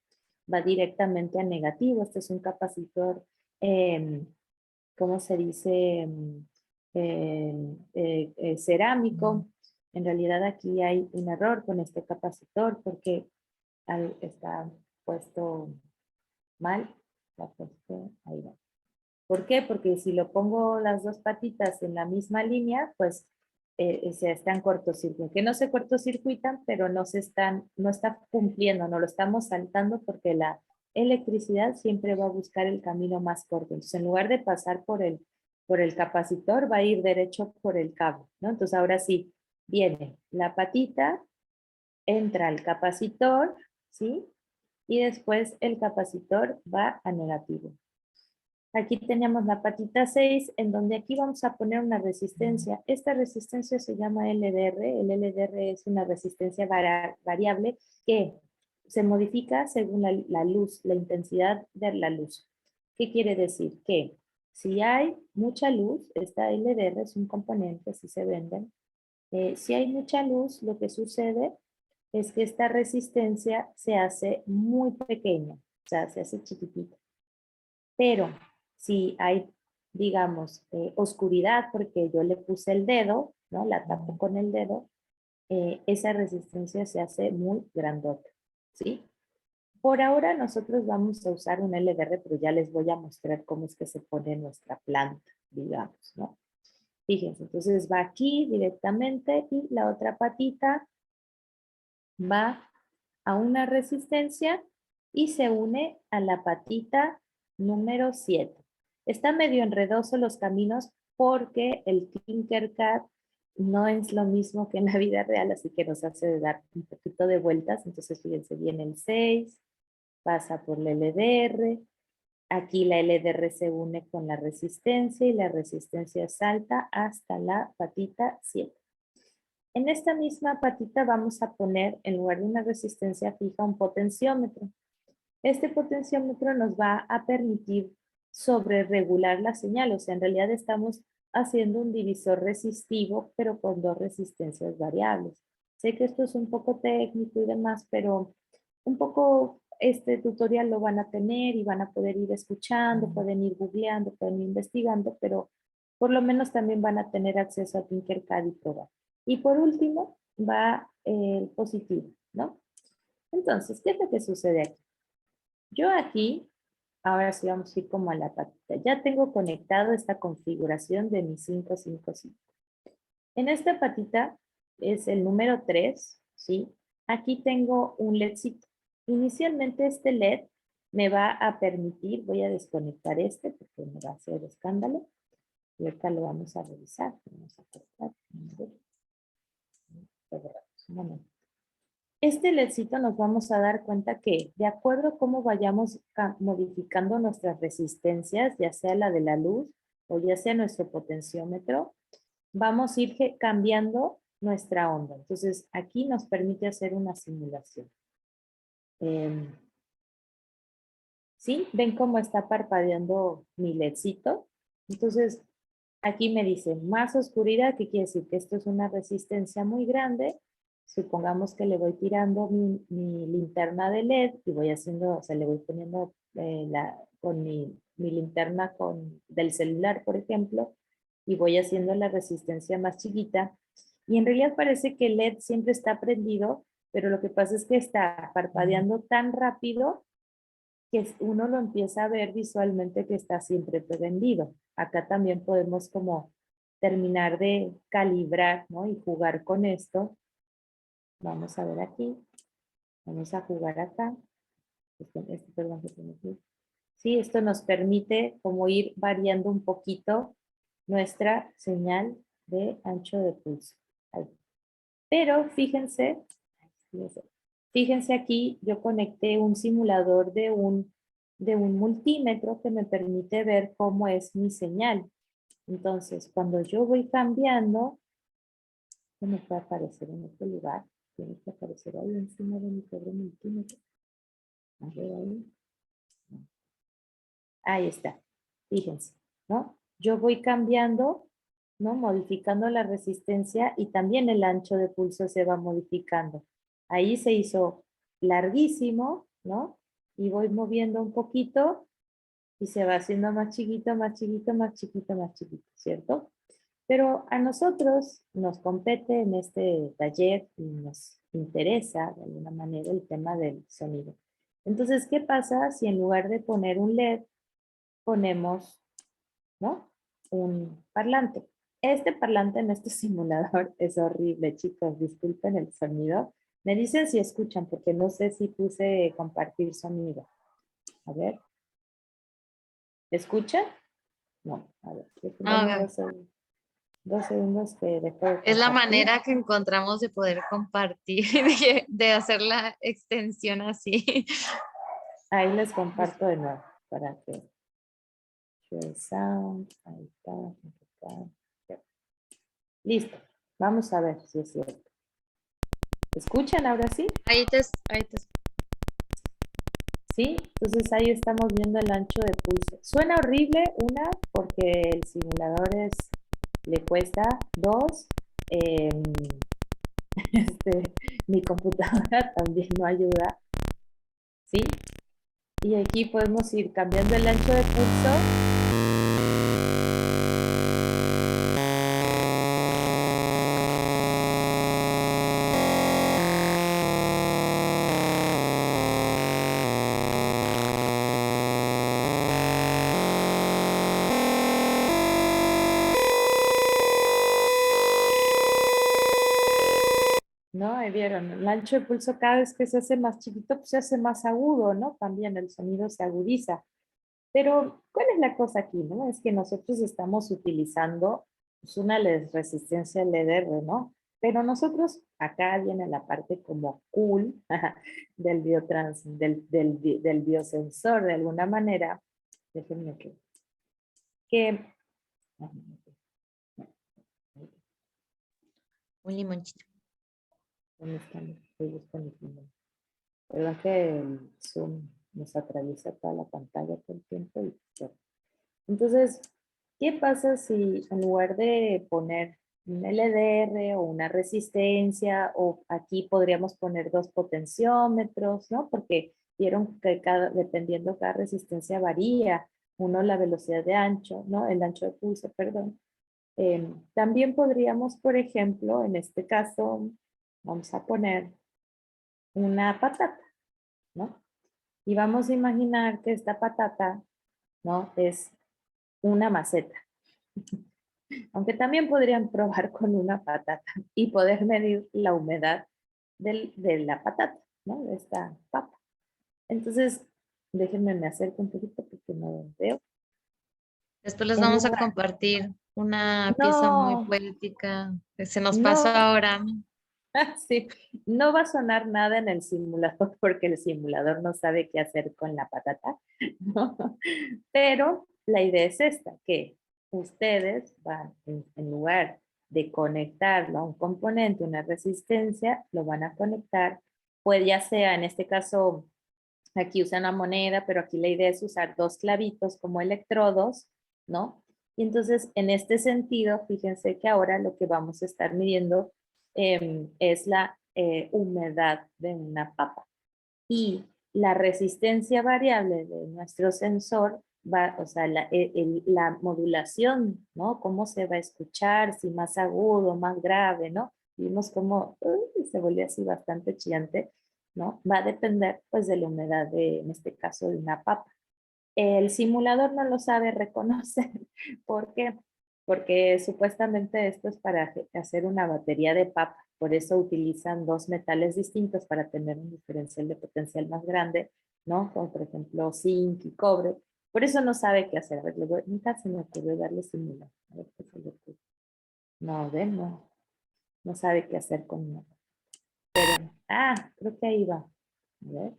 Va directamente a negativo. Este es un capacitor, ¿cómo se dice? Cerámico. En realidad aquí hay un error con este capacitor porque está puesto mal. Ahí va. ¿Por qué? Porque si lo pongo las dos patitas en la misma línea, pues se están cortocircuitando, que no se cortocircuitan, pero no está cumpliendo, no lo estamos saltando porque la electricidad siempre va a buscar el camino más corto. Entonces, en lugar de pasar por el capacitor, va a ir derecho por el cable, ¿no? Entonces, ahora sí, viene la patita, entra al capacitor, ¿sí? Y después el capacitor va a negativo. Aquí tenemos la patita 6, en donde aquí vamos a poner una resistencia. Esta resistencia se llama LDR. El LDR es una resistencia variable que se modifica según la luz, la intensidad de la luz. ¿Qué quiere decir? Que si hay mucha luz, esta LDR es un componente, si se venden. Si hay mucha luz, lo que sucede es que esta resistencia se hace muy pequeña, o sea, se hace chiquitita. Pero si hay, digamos, oscuridad, porque yo le puse el dedo, ¿no? La tapo con el dedo, esa resistencia se hace muy grandota, ¿sí? Por ahora nosotros vamos a usar un LDR, pero ya les voy a mostrar cómo es que se pone nuestra planta, digamos, ¿no? Fíjense, entonces va aquí directamente y la otra patita va a una resistencia y se une a la patita número 7. Está medio enredoso los caminos porque el Tinkercad no es lo mismo que en la vida real, así que nos hace dar un poquito de vueltas. Entonces, fíjense, viene el 6, pasa por la LDR, aquí la LDR se une con la resistencia y la resistencia salta hasta la patita 7. En esta misma patita vamos a poner, en lugar de una resistencia fija, un potenciómetro. Este potenciómetro nos va a permitir sobreregular la señal, o sea, en realidad estamos haciendo un divisor resistivo, pero con dos resistencias variables. Sé que esto es un poco técnico y demás, pero un poco este tutorial lo van a tener y van a poder ir escuchando, pueden ir googleando, pueden ir investigando, pero por lo menos también van a tener acceso a Tinkercad y probar. Y por último, va el positivo, ¿no? Entonces, ¿qué es lo que sucede aquí? Yo aquí, ahora sí vamos a ir como a la patita. Ya tengo conectado esta configuración de mi 555. En esta patita es el número 3, ¿sí? Aquí tengo un LEDcito. Inicialmente este LED me va a permitir, voy a desconectar este porque me va a hacer escándalo. Y ahorita lo vamos a revisar. Vamos a cortar. Un momento. Este LEDcito nos vamos a dar cuenta que de acuerdo a cómo vayamos modificando nuestras resistencias, ya sea la de la luz o ya sea nuestro potenciómetro, vamos a ir cambiando nuestra onda. Entonces aquí nos permite hacer una simulación. ¿Sí? ¿Ven cómo está parpadeando mi LEDcito? Entonces aquí me dice más oscuridad, que quiere decir que esto es una resistencia muy grande. Supongamos que le voy tirando mi linterna de LED y voy haciendo, o sea, le voy poniendo con mi linterna del celular, por ejemplo, y voy haciendo la resistencia más chiquita. Y en realidad parece que el LED siempre está prendido, pero lo que pasa es que está parpadeando tan rápido que uno lo empieza a ver visualmente que está siempre prendido. Acá también podemos como terminar de calibrar, ¿no? Y jugar con esto. Vamos a ver aquí. Vamos a jugar acá. Perdón, que tengo aquí. Sí, esto nos permite como ir variando un poquito nuestra señal de ancho de pulso. Ahí. Pero fíjense aquí, yo conecté un simulador de un multímetro que me permite ver cómo es mi señal. Entonces, cuando yo voy cambiando, ¿qué me puede aparecer en este lugar? Tiene que aparecer ahí encima de mi pobre multímetro. A ver ahí. Ahí está. Fíjense, ¿no? Yo voy cambiando, ¿no? Modificando la resistencia y también el ancho de pulso se va modificando. Ahí se hizo larguísimo, ¿no? Y voy moviendo un poquito y se va haciendo más chiquito, más chiquito, más chiquito, más chiquito, ¿cierto? Pero a nosotros nos compete en este taller y nos interesa de alguna manera el tema del sonido. Entonces, ¿qué pasa si en lugar de poner un LED, ponemos, ¿no? Un parlante? este parlante en este simulador es horrible, chicos. Disculpen el sonido. Me dicen si escuchan, porque no sé si puse compartir sonido. A ver. ¿Escuchan? No, a ver. Ah, Déjenme 2 segundos que dejo de es la compartir. manera que encontramos de poder compartir, de hacer la extensión así. Ahí les comparto de nuevo para que share sound. Ahí está. Ya. Listo. Vamos a ver si es cierto. ¿Escuchan ahora sí? Ahí te Sí, entonces ahí estamos viendo el ancho de pulso. Suena horrible, una, porque el simulador le cuesta, dos, em, mi computadora también no ayuda, ¿sí? Y aquí podemos ir cambiando el ancho de pulso. ¿No? Ahí vieron, el ancho de pulso cada vez que se hace más chiquito, pues se hace más agudo, ¿no? También el sonido se agudiza. Pero, ¿cuál es la cosa aquí, no? Es que nosotros estamos utilizando pues, una resistencia LDR, ¿no? Pero nosotros, acá viene la parte como cool del, del biosensor, de alguna manera. Déjenme que un limonchito. ¿dónde están? Estoy buscando el limón. Perdón que el Zoom nos atraviesa toda la pantalla todo el tiempo. Bueno. Entonces, ¿qué pasa si en lugar de poner un LDR o una resistencia, o aquí podríamos poner 2 potenciómetros, ¿no? Porque vieron que dependiendo cada resistencia varía, uno la velocidad de ancho, ¿no? El ancho de pulso, perdón. También podríamos, por ejemplo, en este caso, vamos a poner una patata, ¿no? Y vamos a imaginar que esta patata, ¿no? Es una maceta. Aunque también podrían probar con una patata y poder medir la humedad de la patata, ¿no? De esta papa. Entonces, déjenme me acerco un poquito porque no veo. Después les En vamos a lugar, compartir una pieza muy no, poética que se nos pasó no, ahora. sí, no va a sonar nada en el simulador porque el simulador no sabe qué hacer con la patata, ¿no? Pero la idea es esta, que ustedes van, en lugar de conectarlo a un componente, una resistencia, lo van a conectar, pues ya sea en este caso, aquí usan una moneda, pero aquí la idea es usar 2 clavitos como electrodos, ¿no? Y entonces, en este sentido, fíjense que ahora lo que vamos a estar midiendo es la humedad de una papa. Y la resistencia variable de nuestro sensor va, o sea, la modulación, ¿no? Cómo se va a escuchar, si más agudo, más grave, ¿no? Vimos cómo se volvió así bastante chillante, ¿no? Va a depender, pues, de la humedad de, en este caso, de una papa. El simulador no lo sabe reconocer. ¿Por qué? Porque supuestamente esto es para hacer una batería de papa. Por eso utilizan 2 metales distintos para tener un diferencial de potencial más grande, ¿no? Como por ejemplo zinc y cobre. Por eso no sabe qué hacer. A ver, nunca se me ocurrió darle simulador. A ver qué se le ocurre. No, no sabe qué hacer con nada. Pero, creo que ahí va. A ver,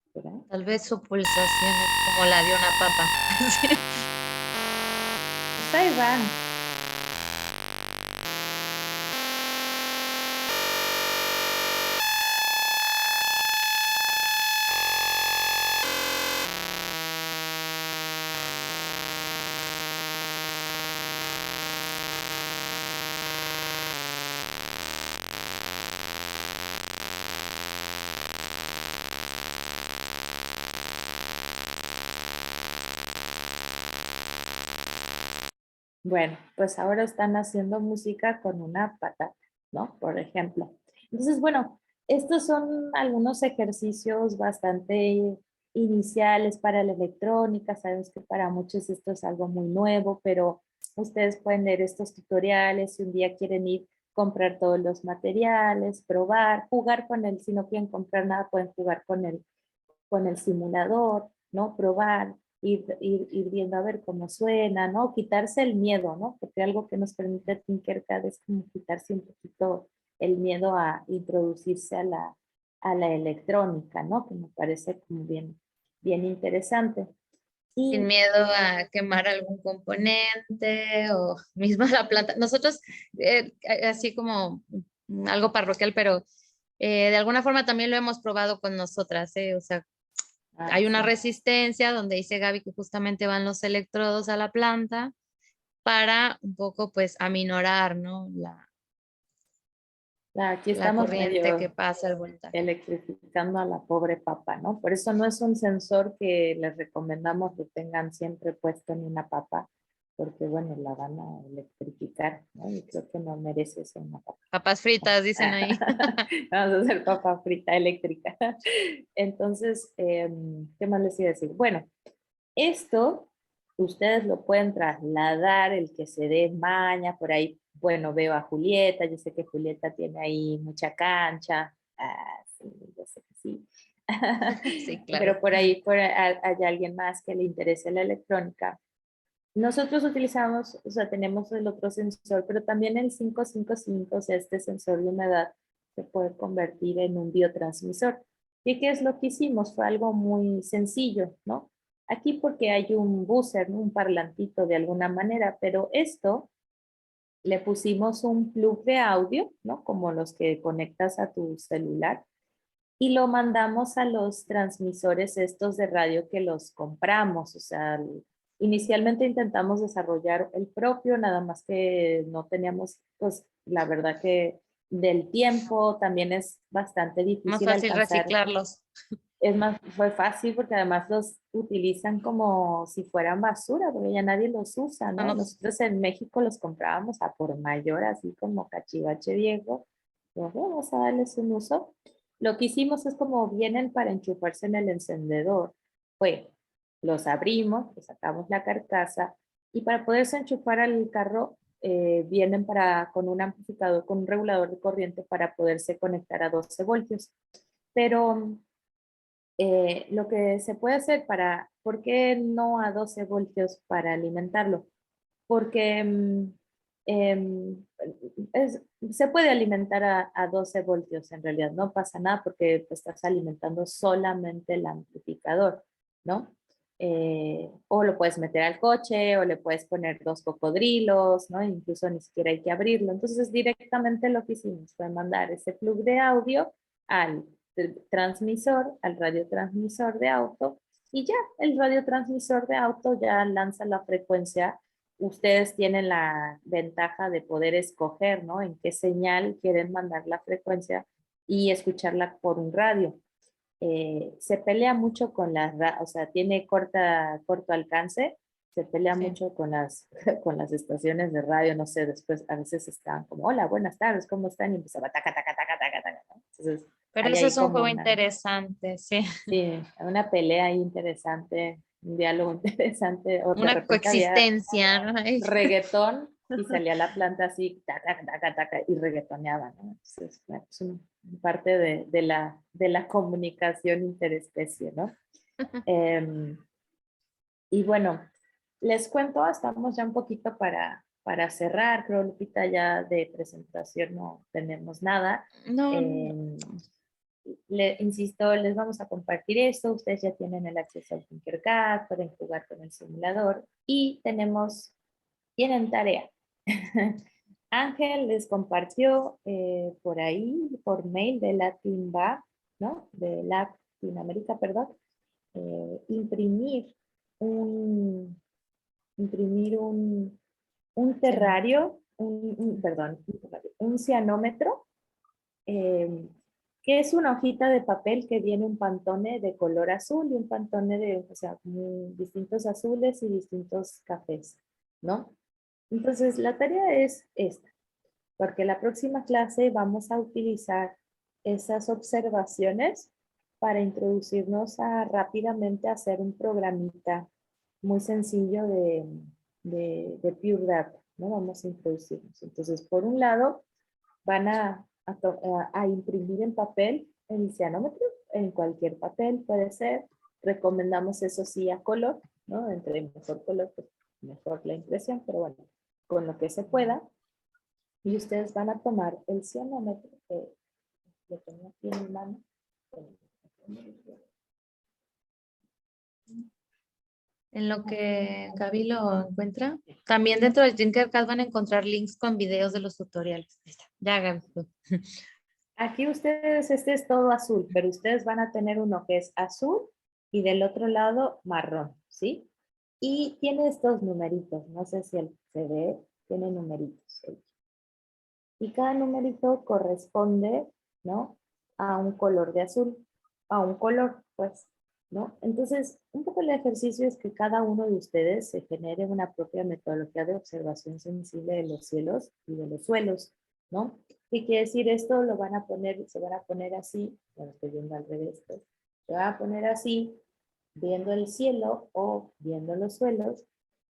espera. Tal vez su pulsación es como la de una papa. Pues ahí van. Bueno, pues ahora están haciendo música con una patata, ¿no? Por ejemplo. Entonces, bueno, estos son algunos ejercicios bastante iniciales para la electrónica. Sabemos que para muchos esto es algo muy nuevo, pero ustedes pueden leer estos tutoriales, si un día quieren ir, comprar todos los materiales, probar, jugar con él, si no quieren comprar nada, pueden jugar con el simulador, ¿no? Probar, ir viendo a ver cómo suena, ¿no? Quitarse el miedo, ¿no? Porque algo que nos permite Tinkercad es como quitarse un poquito el miedo a introducirse a la electrónica, ¿no? Que me parece como bien interesante. Sin Y miedo a quemar algún componente o mismo la planta. Nosotros, así como algo parroquial, pero de alguna forma también lo hemos probado con nosotras, ¿eh? O sea, hay una sí. resistencia donde dice Gaby que justamente van los electrodos a la planta para un poco pues aminorar, ¿no? Aquí La estamos corriente que medio pasa al voltaje. electrificando a la pobre papa, ¿no? Por eso no es un sensor que les recomendamos que tengan siempre puesto en una papa, porque bueno, la van a electrificar, ¿no? Y creo que no merece ser una papa. Papas fritas, dicen ahí. Vamos a hacer papa frita eléctrica. Entonces, ¿qué más les iba a decir? Bueno, esto ustedes lo pueden trasladar, el que se dé maña, por ahí, bueno, veo a Julieta, yo sé que Julieta tiene ahí mucha cancha. Ah, sí, yo sé que sí. Sí, claro. Pero por ahí hay alguien más que le interese la electrónica. Nosotros utilizamos, o sea, tenemos el otro sensor, pero también el 555, o sea, este sensor de humedad, se puede convertir en un biotransmisor. ¿Y qué es lo que hicimos? Fue algo muy sencillo, ¿no? Aquí porque hay un buzzer, ¿no? Un parlantito de alguna manera, pero esto le pusimos un plug de audio, ¿no? Como los que conectas a tu celular, y lo mandamos a los transmisores estos de radio que los compramos. O sea, inicialmente intentamos desarrollar el propio, nada más que no teníamos, pues la verdad que del tiempo también es bastante Más difícil fácil alcanzar. reciclarlos. Es más, fue fácil porque además los utilizan como si fueran basura, porque ya nadie los usa, Ah, ¿no? no, Nosotros en México los comprábamos a por mayor, así como cachivache viejo. Pero, bueno, vamos a darles un uso. Lo que hicimos es como vienen para enchufarse en el encendedor. Fue, los abrimos, les sacamos la carcasa y para poderse enchufar al carro vienen con un amplificador, con un regulador de corriente para poderse conectar a 12 voltios. Pero lo que se puede hacer ¿por qué no a 12 voltios para alimentarlo? Porque se puede alimentar a 12 voltios en realidad, no pasa nada porque estás alimentando solamente el amplificador, ¿no? O lo puedes meter al coche o le puedes poner 2 cocodrilos, ¿no? Incluso ni siquiera hay que abrirlo. Entonces directamente lo que hicimos fue mandar ese plug de audio al transmisor, al radiotransmisor de auto, y ya el radiotransmisor de auto ya lanza la frecuencia. Ustedes tienen la ventaja de poder escoger, ¿no? En qué señal quieren mandar la frecuencia y escucharla por un radio. Se pelea mucho con o sea, tiene corto alcance, se pelea sí. mucho con con las estaciones de radio, no sé, después a veces están como, hola, buenas tardes, ¿cómo están? Y empezaba taca, taca, taca, taca, taca, ¿no? Entonces, Pero hay ese ahí es un como juego interesante, sí. sí, una pelea ahí interesante, un diálogo interesante, o de Una repente había coexistencia, ¿no? Ay, reggaetón y salía la planta así, taca, taca, taca, y reggaetoneaba, ¿no? Entonces, bueno, es parte de la comunicación interespecie, ¿no? Em, y bueno, les cuento, estamos ya un poquito para cerrar, creo, Lupita, ya de presentación no tenemos nada. no, Insisto, les vamos a compartir esto, ustedes ya tienen el acceso al Tinkercad, pueden jugar con el simulador y tienen tarea. Ángel les compartió por ahí, por mail de Latinba, ¿no? De Latinoamérica, perdón, imprimir un, imprimir un terrario, perdón, un cianómetro, eh, que es una hojita de papel que viene un pantone de color azul y un pantone o sea, distintos azules y distintos cafés, ¿no? Entonces, la tarea es esta, porque la próxima clase vamos a utilizar esas observaciones para introducirnos rápidamente a hacer un programita muy sencillo de Pure Data, ¿no? Vamos a introducirnos. Entonces, por un lado, van a imprimir en papel el cianómetro, en cualquier papel puede ser. Recomendamos eso sí a color, ¿no? Entre mejor color, pues mejor la impresión, pero bueno, con lo que se pueda. Y ustedes van a tomar el cianómetro, que lo tengo aquí en mi mano. En lo que Gaby lo encuentra, también dentro del Tinkercad van a encontrar links con videos de los tutoriales. Ahí está. Ya, Gaby. Aquí ustedes, este es todo azul, pero ustedes van a tener uno que es azul y del otro lado marrón, ¿sí? Y tiene estos numeritos, no sé si se ve, tiene numeritos. ¿Sí? Y cada numerito corresponde, ¿no? A un color de azul, a un color, pues, ¿no? Entonces, un poco el ejercicio es que cada uno de ustedes se genere una propia metodología de observación sensible de los cielos y de los suelos, ¿no? ¿Qué quiere decir esto? Lo van a poner, se van a poner así, bueno, estoy viendo al revés, pues, se van a poner así, viendo el cielo o viendo los suelos,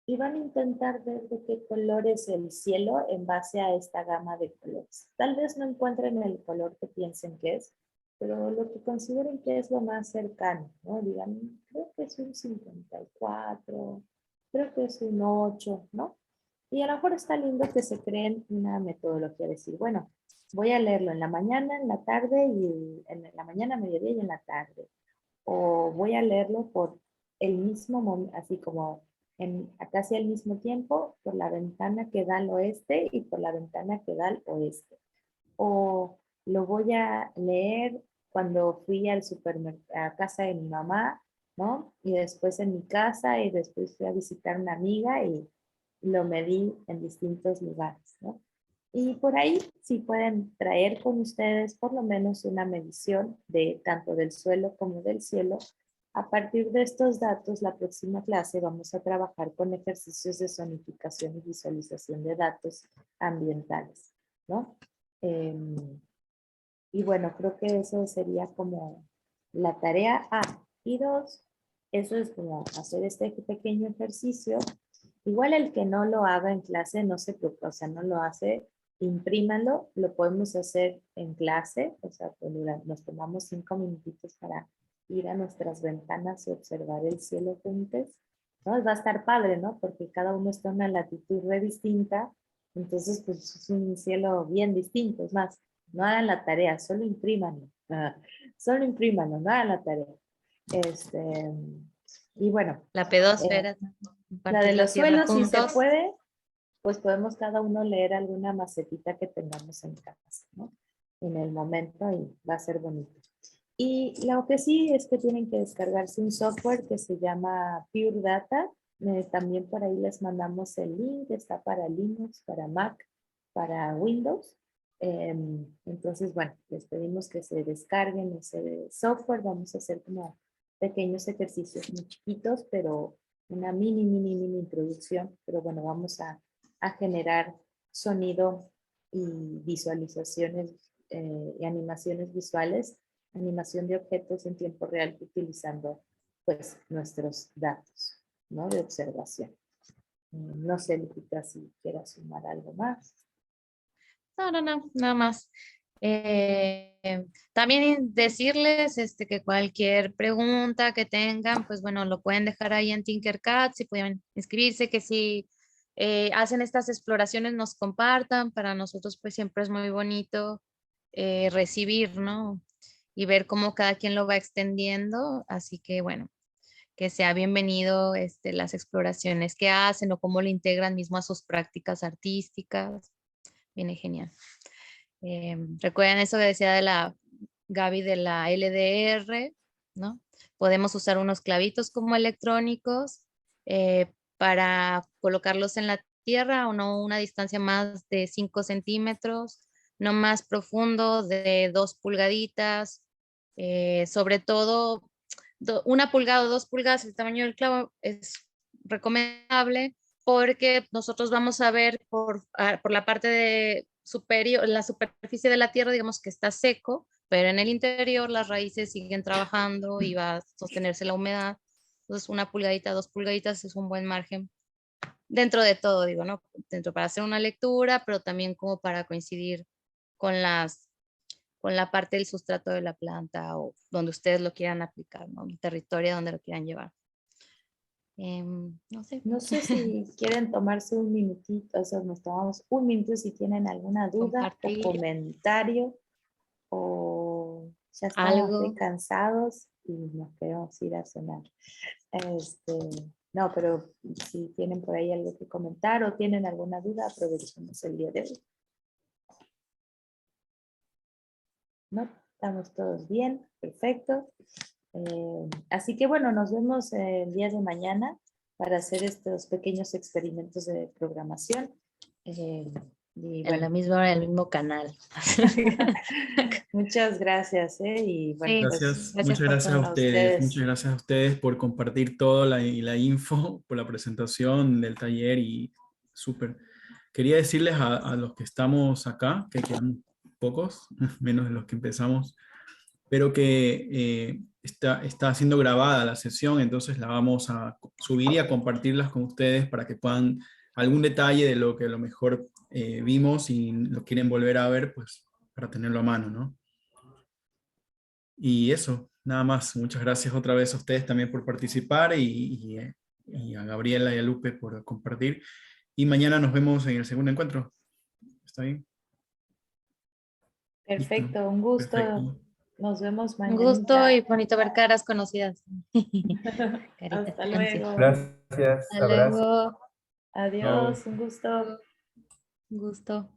y van a intentar ver de qué color es el cielo en base a esta gama de colores. Tal vez no encuentren el color que piensen que es, pero lo que consideren que es lo más cercano, ¿no? Digan, creo que es un 54, creo que es un 8, ¿no? Y a lo mejor está lindo que se creen una metodología, decir, bueno, voy a leerlo en la mañana, en la tarde, y en la mañana, mediodía y en la tarde. O voy a leerlo por el mismo momento, así como casi al mismo tiempo, por la ventana que da al oeste y por la ventana que da al oeste. O lo voy a leer cuando fui al supermercado, a casa de mi mamá, ¿no? Y después en mi casa y después fui a visitar una amiga y lo medí en distintos lugares, ¿no? Y por ahí sí pueden traer con ustedes por lo menos una medición de tanto del suelo como del cielo. A partir de estos datos, la próxima clase vamos a trabajar con ejercicios de zonificación y visualización de datos ambientales, ¿no? Y bueno, creo que eso sería como la tarea A. Y 2, eso es como hacer este pequeño ejercicio. Igual el que no lo haga en clase, no se preocupe, o sea, no lo hace, imprímalo, lo podemos hacer en clase, o sea, pues nos tomamos 5 minutitos para ir a nuestras ventanas y observar el cielo juntos, ¿no? Va a estar padre, ¿no? Porque cada uno está en una latitud re distinta, entonces pues es un cielo bien distinto, es más, no hagan la tarea, solo imprímanlo, solo imprímanlo, no hagan la tarea. Y bueno, La pedosfera. la de Compartir la los tierra suelos, si se juntos. puede, pues podemos cada uno leer alguna macetita que tengamos en casa, ¿no? En el momento y va a ser bonito. Y lo que sí es que tienen que descargarse un software que se llama Pure Data. También por ahí les mandamos el link, está para Linux, para Mac, para Windows. Entonces, bueno, les pedimos que se descarguen ese software. Vamos a hacer como pequeños ejercicios muy chiquitos, pero una mini introducción. Pero bueno, vamos a generar sonido y visualizaciones y animaciones visuales, animación de objetos en tiempo real utilizando pues nuestros datos, ¿no? De observación. No sé, Lupita, si quieras sumar algo más. No, nada más. También decirles que cualquier pregunta que tengan, pues bueno, lo pueden dejar ahí en Tinkercad, si pueden inscribirse, que si hacen estas exploraciones nos compartan, para nosotros pues siempre es muy bonito recibir, ¿no? Y ver cómo cada quien lo va extendiendo, así que bueno, que sea bienvenido las exploraciones que hacen o cómo lo integran mismo a sus prácticas artísticas, viene genial. Recuerden eso que decía de la Gaby de la LDR, ¿no? Podemos usar unos clavitos como electrónicos para colocarlos en la tierra o no una distancia más de 5 centímetros, no más profundo de 2 pulgaditas, sobre todo 1 pulgada o 2 pulgadas, el tamaño del clavo es recomendable porque nosotros vamos a ver por la parte de superior, la superficie de la tierra, digamos que está seco, pero en el interior las raíces siguen trabajando y va a sostenerse la humedad. Entonces 1 pulgadita, 2 pulgaditas es un buen margen dentro de todo, digo, ¿no? Dentro para hacer una lectura, pero también como para coincidir con la parte del sustrato de la planta o donde ustedes lo quieran aplicar, ¿no? El territorio donde lo quieran llevar. No sé. No sé si quieren tomarse un minutito, o sea, nos tomamos un minuto si tienen alguna duda Compartir. o comentario o ya estamos muy Algo. cansados y nos queremos ir a cenar. No, pero si tienen por ahí algo que comentar o tienen alguna duda, aprovechemos el día de hoy. ¿No? Estamos todos bien, perfecto. Así que bueno, nos vemos el día de mañana para hacer estos pequeños experimentos de programación. Y En bueno, la misma hora, en el mismo canal. muchas gracias. Y bueno, Sí, pues, Gracias, gracias muchas por gracias a todo. ustedes, muchas gracias a ustedes por compartir toda la info, por la presentación del taller y súper. Quería decirles a los que estamos acá, que quedan pocos, menos de los que empezamos, pero que está siendo grabada la sesión, entonces la vamos a subir y a compartirlas con ustedes para que puedan algún detalle de lo que a lo mejor vimos y lo quieren volver a ver, pues para tenerlo a mano, ¿no? Y eso, nada más. Muchas gracias otra vez a ustedes también por participar y a Gabriela y a Lupe por compartir. Y mañana nos vemos en el segundo encuentro. ¿Está bien? Listo. perfecto, un gusto. Perfecto. Nos vemos Un mañana. gusto y bonito ver caras conocidas. Carita. Hasta luego. Gracias, Hasta abrazo. luego. Adiós, un gusto. Un gusto.